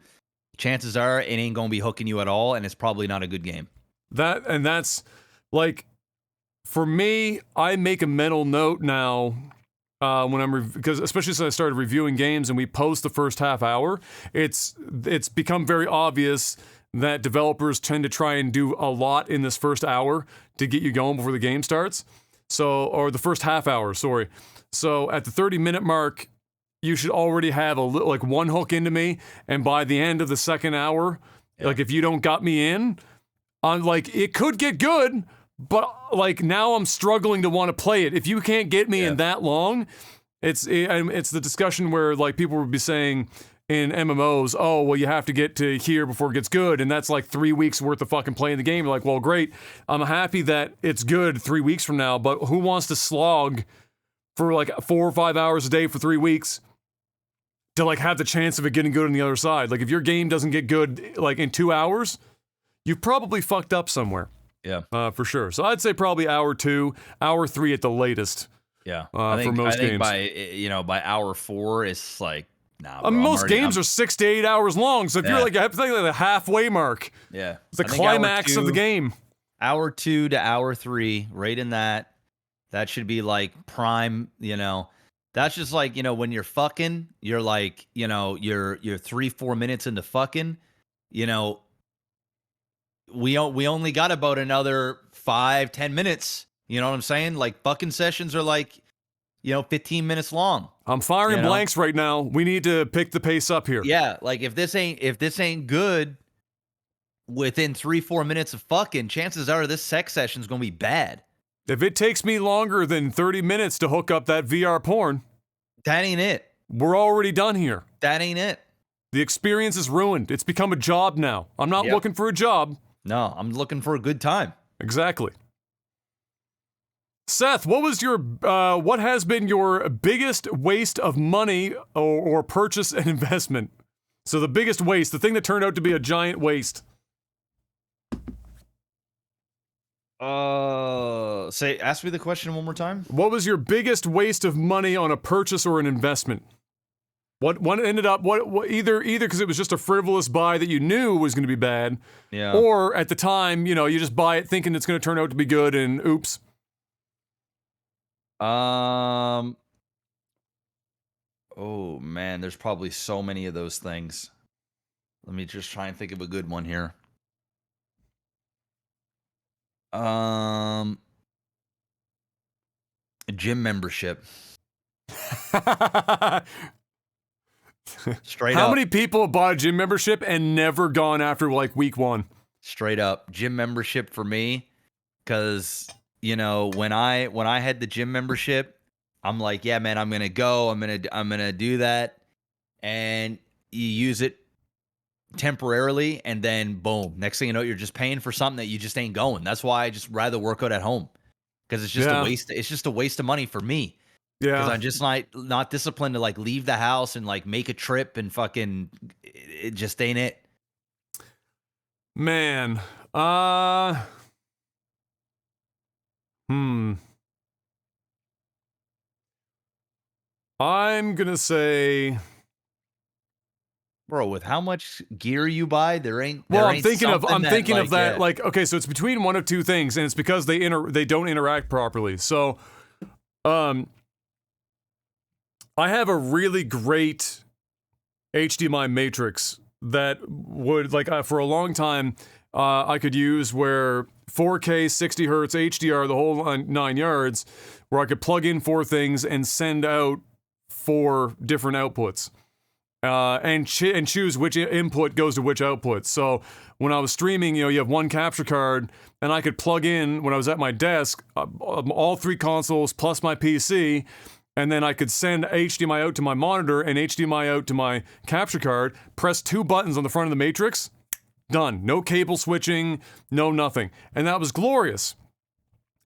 chances are it ain't gonna be hooking you at all, and it's probably not a good game. That's like, for me, I make a mental note now when I'm because especially since I started reviewing games and we post the first half hour, it's become very obvious that developers tend to try and do a lot in this first hour to get you going before the game starts. So, or the first half hour, sorry. So at the 30-minute mark, you should already have like one hook into me, and by the end of the second hour, like if you don't got me in, I'm like, it could get good, but like now I'm struggling to want to play it. If you can't get me in that long, it's the discussion where like people would be saying in MMOs, oh well, you have to get to here before it gets good, and that's like 3 weeks worth of fucking playing the game. You're like, well, great, I'm happy that it's good 3 weeks from now, but who wants to slog for like 4 or 5 hours a day for 3 weeks to like have the chance of it getting good on the other side? Like if your game doesn't get good like in 2 hours, you've probably fucked up somewhere. Yeah, for sure. So I'd say probably hour 2, hour 3 at the latest. Yeah, for most games. By hour 4, it's like, nah. Bro, most games are 6 to 8 hours long. So if you're like, I have to think like the halfway mark. Yeah, it's the climax of the game. Hour 2 to hour 3, right in that. That should be like prime. That's just like when you're fucking, you're like you're 3-4 minutes into fucking. We only got about another 5-10 minutes. You know what I'm saying? Like fucking sessions are like 15 minutes long. I'm firing blanks right now. We need to pick the pace up here. Yeah, like if this ain't good within 3-4 minutes of fucking, chances are this sex session's gonna be bad. If it takes me longer than 30 minutes to hook up that VR porn, that ain't it. We're already done here. That ain't it. The experience is ruined. It's become a job now. I'm not looking for a job. No, I'm looking for a good time. Exactly. Seth, what has been your biggest waste of money or purchase and investment? So the biggest waste, the thing that turned out to be a giant waste. Ask me the question one more time. What was your biggest waste of money on a purchase or an investment? What ended up either because it was just a frivolous buy that you knew was going to be bad, or at the time, you just buy it thinking it's going to turn out to be good, and oops. Oh man, there's probably so many of those things. Let me just try and think of a good one here. A gym membership. Straight up. How many people have bought a gym membership and never gone after like week 1? Straight up, gym membership for me, because when I had the gym membership, I'm like, yeah, man, I'm gonna go, I'm gonna do that, and you use it temporarily, and then boom, next thing you know, you're just paying for something that you just ain't going. That's why I just rather work out at home, because it's just a waste. It's just a waste of money for me. Yeah, because I'm just not disciplined to like leave the house and like make a trip and fucking. It just ain't it. Man, I'm gonna say, bro, with how much gear you buy, I'm thinking of that. Like, okay, so it's between one of two things, and it's because they don't interact properly. So, I have a really great HDMI matrix that would for a long time I could use, where 4K 60 hertz HDR, the whole 9 yards, where I could plug in 4 things and send out 4 different outputs, and choose which input goes to which output. So when I was streaming, you have one capture card, and I could plug in, when I was at my desk, all 3 consoles plus my PC, and then I could send HDMI out to my monitor and HDMI out to my capture card, press 2 buttons on the front of the matrix, done. No cable switching, no nothing. And that was glorious.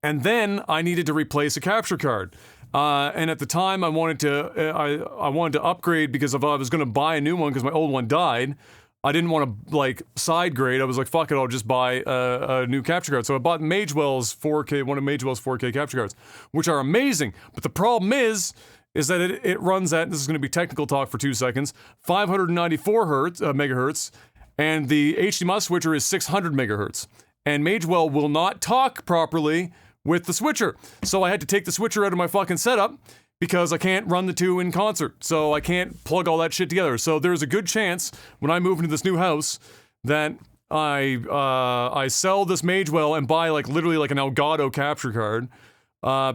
And then I needed to replace a capture card. And at the time, I wanted to upgrade because if I was going to buy a new one because my old one died, I didn't want to like side grade. I was like, fuck it, I'll just buy a new capture card. So I bought Magewell's 4K, one of Magewell's 4K capture cards, which are amazing. But the problem is that it runs at, this is going to be technical talk for 2 seconds, 594 megahertz, and the HDMI switcher is 600 megahertz. And Magewell will not talk properly with the switcher. So I had to take the switcher out of my fucking setup because I can't run the two in concert. So I can't plug all that shit together. So there's a good chance when I move into this new house that I sell this Magewell and buy like literally like an Elgato capture card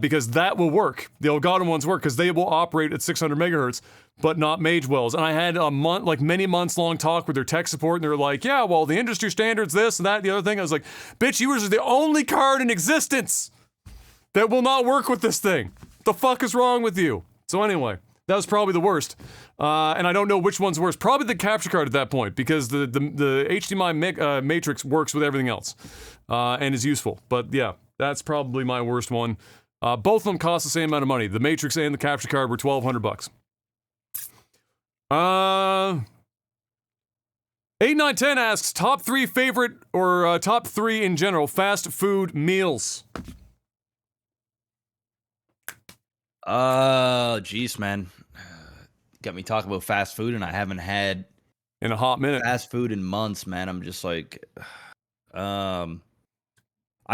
because that will work. The Elgato ones work because they will operate at 600 megahertz, but not Magewell's. And I had a month, like many months long talk with their tech support, and they were like, yeah, well, the industry standards this and that, and the other thing. I was like, bitch, yours is the only card in existence that will not work with this thing. The fuck is wrong with you? So anyway, that was probably the worst. And I don't know which one's worse. Probably the capture card at that point, because the HDMI matrix works with everything else and is useful. But yeah, that's probably my worst one. Both of them cost the same amount of money. The matrix and the capture card were $1,200. 8910 asks, top 3 favorite, or top 3 in general, fast food meals. Geez, man. Got me talking about fast food, and I haven't had in a hot minute fast food in months, man. I'm just like, I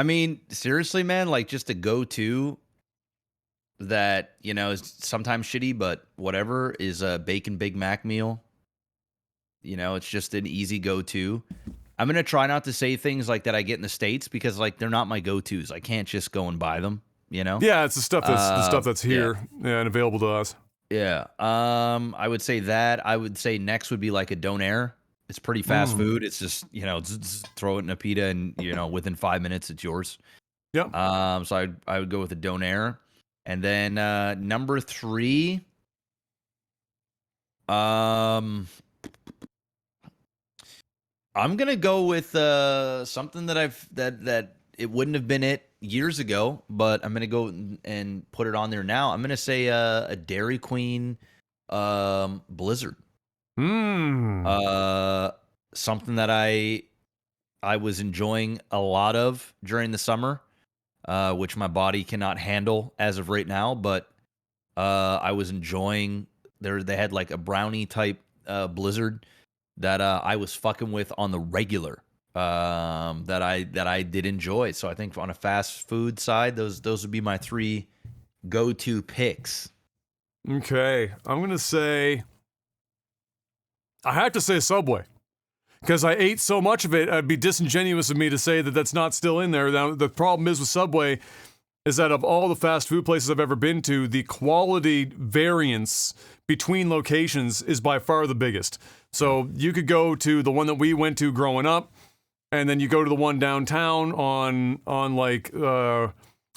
mean, seriously, man, like just a go-to that, you know, is sometimes shitty, but whatever, is a bacon Big Mac meal. You know, it's just an easy go-to. I'm going to try not to say things like that I get in the States because, like, they're not my go-tos. I can't just go and buy them, you know? Yeah, it's the stuff that's here and available to us. Yeah. I would say that. I would say next would be like a donair. It's pretty fast food. It's just, you know, just throw it in a pita and, you know, within 5 minutes it's yours. Yep. So I would go with a donair. And then number 3, I'm gonna go with something that it wouldn't have been it years ago, but I'm gonna go and put it on there now. I'm gonna say a Dairy Queen Blizzard. Something that I was enjoying a lot of during the summer, which my body cannot handle as of right now, but I was enjoying. They had like a brownie type Blizzard that I was fucking with on the regular, that I did enjoy. So I think on a fast food side, those would be my 3 go-to picks. Okay, I'm gonna say, I have to say Subway, because I ate so much of it. It'd be disingenuous of me to say that that's not still in there. Now, the problem is with Subway is that of all the fast food places I've ever been to, the quality variance between locations is by far the biggest. So you could go to the one that we went to growing up, and then you go to the one downtown on like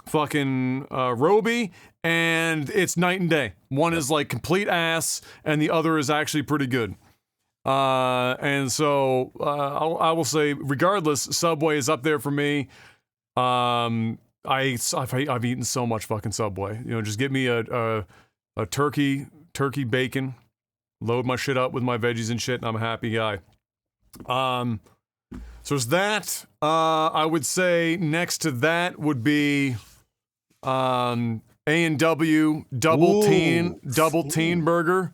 fucking Roby, and it's night and day. One is like complete ass, and the other is actually pretty good. And so I will say, regardless, Subway is up there for me. I've eaten so much fucking Subway. You know, just give me a turkey bacon, load my shit up with my veggies and shit, and I'm a happy guy. So there's that. I would say next to that would be A&W double teen burger.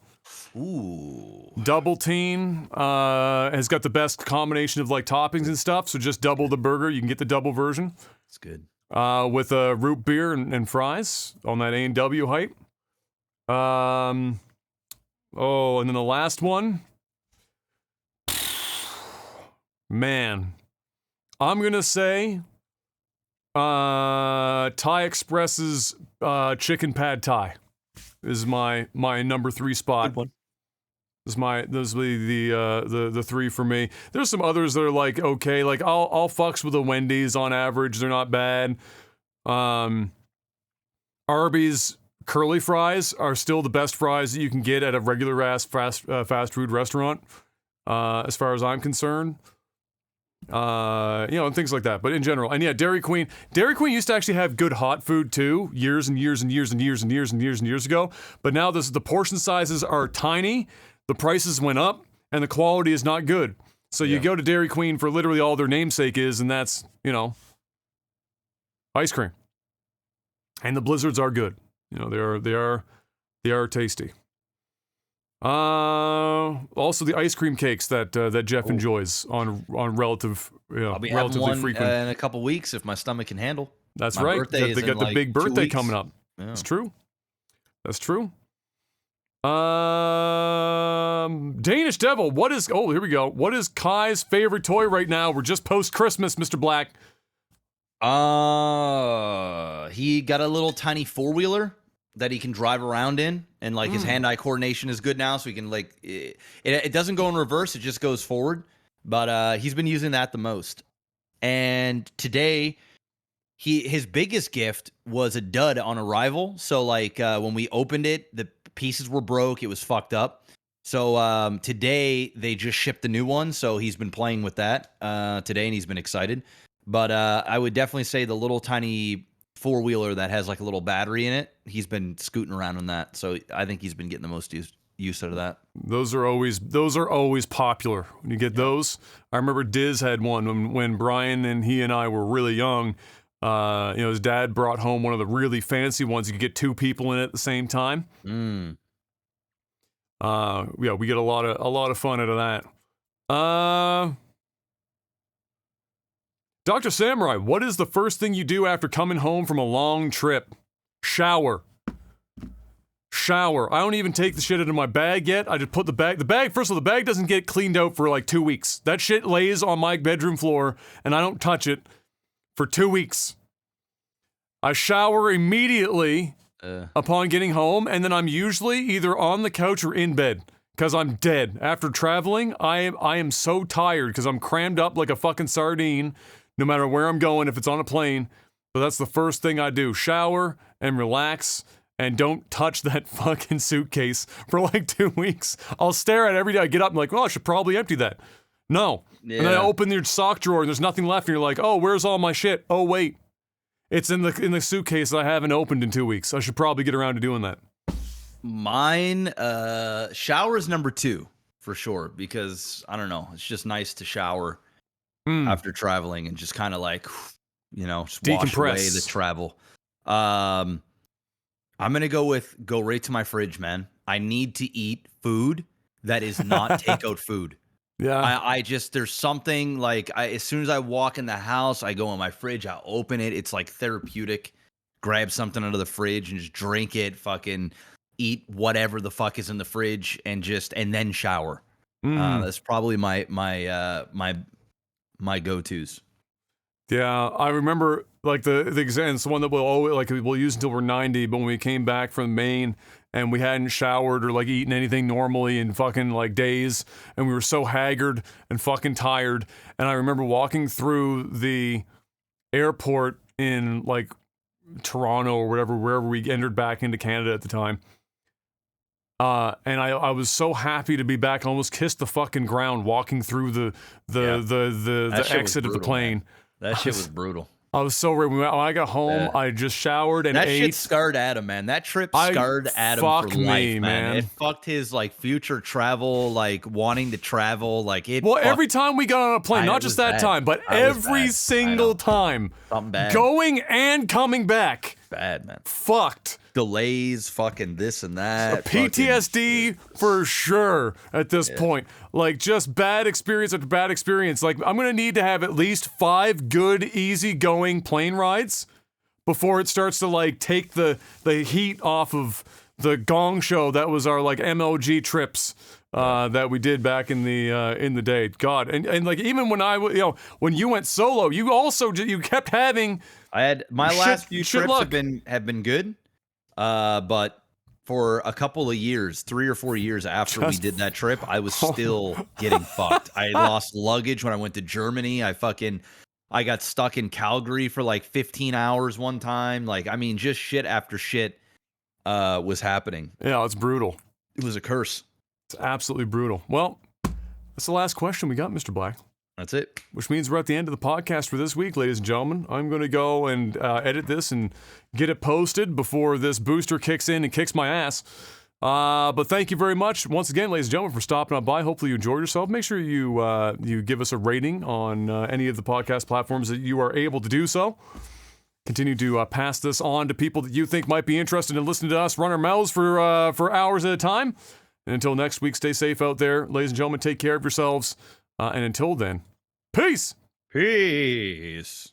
Ooh. Double teen has got the best combination of like toppings and stuff. So just double the burger. You can get the double version. It's good. With a root beer and fries on that A&W hype. And then the last one. Man, I'm gonna say Thai Express's chicken pad thai is my number 3 spot. Good one. Those will be the 3 for me. There's some others that are like okay, like I'll fucks with the Wendy's on average. They're not bad. Arby's curly fries are still the best fries that you can get at a regular ass fast food restaurant, as far as I'm concerned. And things like that. But in general, and yeah, Dairy Queen used to actually have good hot food too, years and years and years and years and years and years and years ago. But now the portion sizes are tiny, the prices went up, and the quality is not good. So you go to Dairy Queen for literally all their namesake is, and that's, ice cream. And the blizzards are good. They are tasty. Also the ice cream cakes that Jeff enjoys on relative, I'll be relatively having one frequent. In a couple weeks if my stomach can handle. That's my right. They got the big birthday coming up. Yeah. That's true. Danish Devil, here we go. What is Kai's favorite toy right now? We're just post-Christmas, Mr. Black. He got a little tiny four-wheeler that he can drive around in, and like his hand-eye coordination is good now, so he can it doesn't go in reverse, it just goes forward. But he's been using that the most. And today, his biggest gift was a dud on arrival. So when we opened it, the pieces were broke, it was fucked up. So today they just shipped the new one, so he's been playing with that today, and he's been excited. But I would definitely say the little tiny four-wheeler that has like a little battery in it, he's been scooting around on that. So I think he's been getting the most use out of that. Those are always popular when you get those. I remember Diz had one when Brian and he and I were really young. His dad brought home one of the really fancy ones. You could get two people in it at the same time. We get a lot of fun out of that. Dr. Samurai, what is the first thing you do after coming home from a long trip? Shower. I don't even take the shit out of my bag yet. I just put the bag, first of all, the bag doesn't get cleaned out for like 2 weeks. That shit lays on my bedroom floor and I don't touch it for 2 weeks. I shower immediately upon getting home, and then I'm usually either on the couch or in bed because I'm dead. After traveling, I am so tired because I'm crammed up like a fucking sardine no matter where I'm going if it's on a plane. So that's the first thing I do. Shower and relax and don't touch that fucking suitcase for like 2 weeks. I'll stare at it every day. I get up and like, I should probably empty that. No. Yeah. And then I open your sock drawer and there's nothing left and you're like, where's all my shit? Oh, wait. It's in the suitcase that I haven't opened in 2 weeks. I should probably get around to doing that. Mine, shower is number 2 for sure, because I don't know, it's just nice to shower after traveling and just kind of just wash away the travel. I'm gonna go right to my fridge, man. I need to eat food that is not takeout food. Yeah, I just, there's something as soon as I walk in the house, I go in my fridge, I open it. It's like therapeutic. Grab something out of the fridge and just drink it. Fucking eat whatever the fuck is in the fridge and then shower. That's probably my go-tos. Yeah, I remember the exam. It's the one that we'll use until we're 90. But when we came back from Maine and we hadn't showered or eaten anything normally in fucking days, and we were so haggard and fucking tired. And I remember walking through the airport in Toronto or wherever we entered back into Canada at the time. And I was so happy to be back. I almost kissed the fucking ground walking through the exit of the plane. Man. That shit was brutal. I was so ready. When I got home, I just showered and ate. That shit scarred Adam, man. That trip scarred Adam for life, man. It fucked his future travel, wanting to travel, every time we got on a plane, not just that time, but every single time, something bad, going and coming back, bad, man. Fucked. Delays, fucking this and that. PTSD for sure at this point. Just bad experience after bad experience. I'm gonna need to have at least 5 good, easy-going plane rides before it starts to take the heat off of the gong show that was our MLG trips that we did back in the day. God, and even when when you went solo, you also you kept having. I had my last few trips have been good. But for a couple of years, 3 or 4 years after we did that trip, I was still getting fucked. I lost luggage when I went to Germany. I got stuck in Calgary for 15 hours one time. Just shit after shit was happening. Yeah, it's brutal. It was a curse. It's absolutely brutal. Well, that's the last question we got, Mr. Black. That's it. Which means we're at the end of the podcast for this week, ladies and gentlemen. I'm going to go and edit this and get it posted before this booster kicks in and kicks my ass. But thank you very much once again, ladies and gentlemen, for stopping on by. Hopefully you enjoyed yourself. Make sure you give us a rating on any of the podcast platforms that you are able to do so. Continue to pass this on to people that you think might be interested in listening to us run our mouths for hours at a time. And until next week, stay safe out there. Ladies and gentlemen, take care of yourselves. And until then, peace! Peace.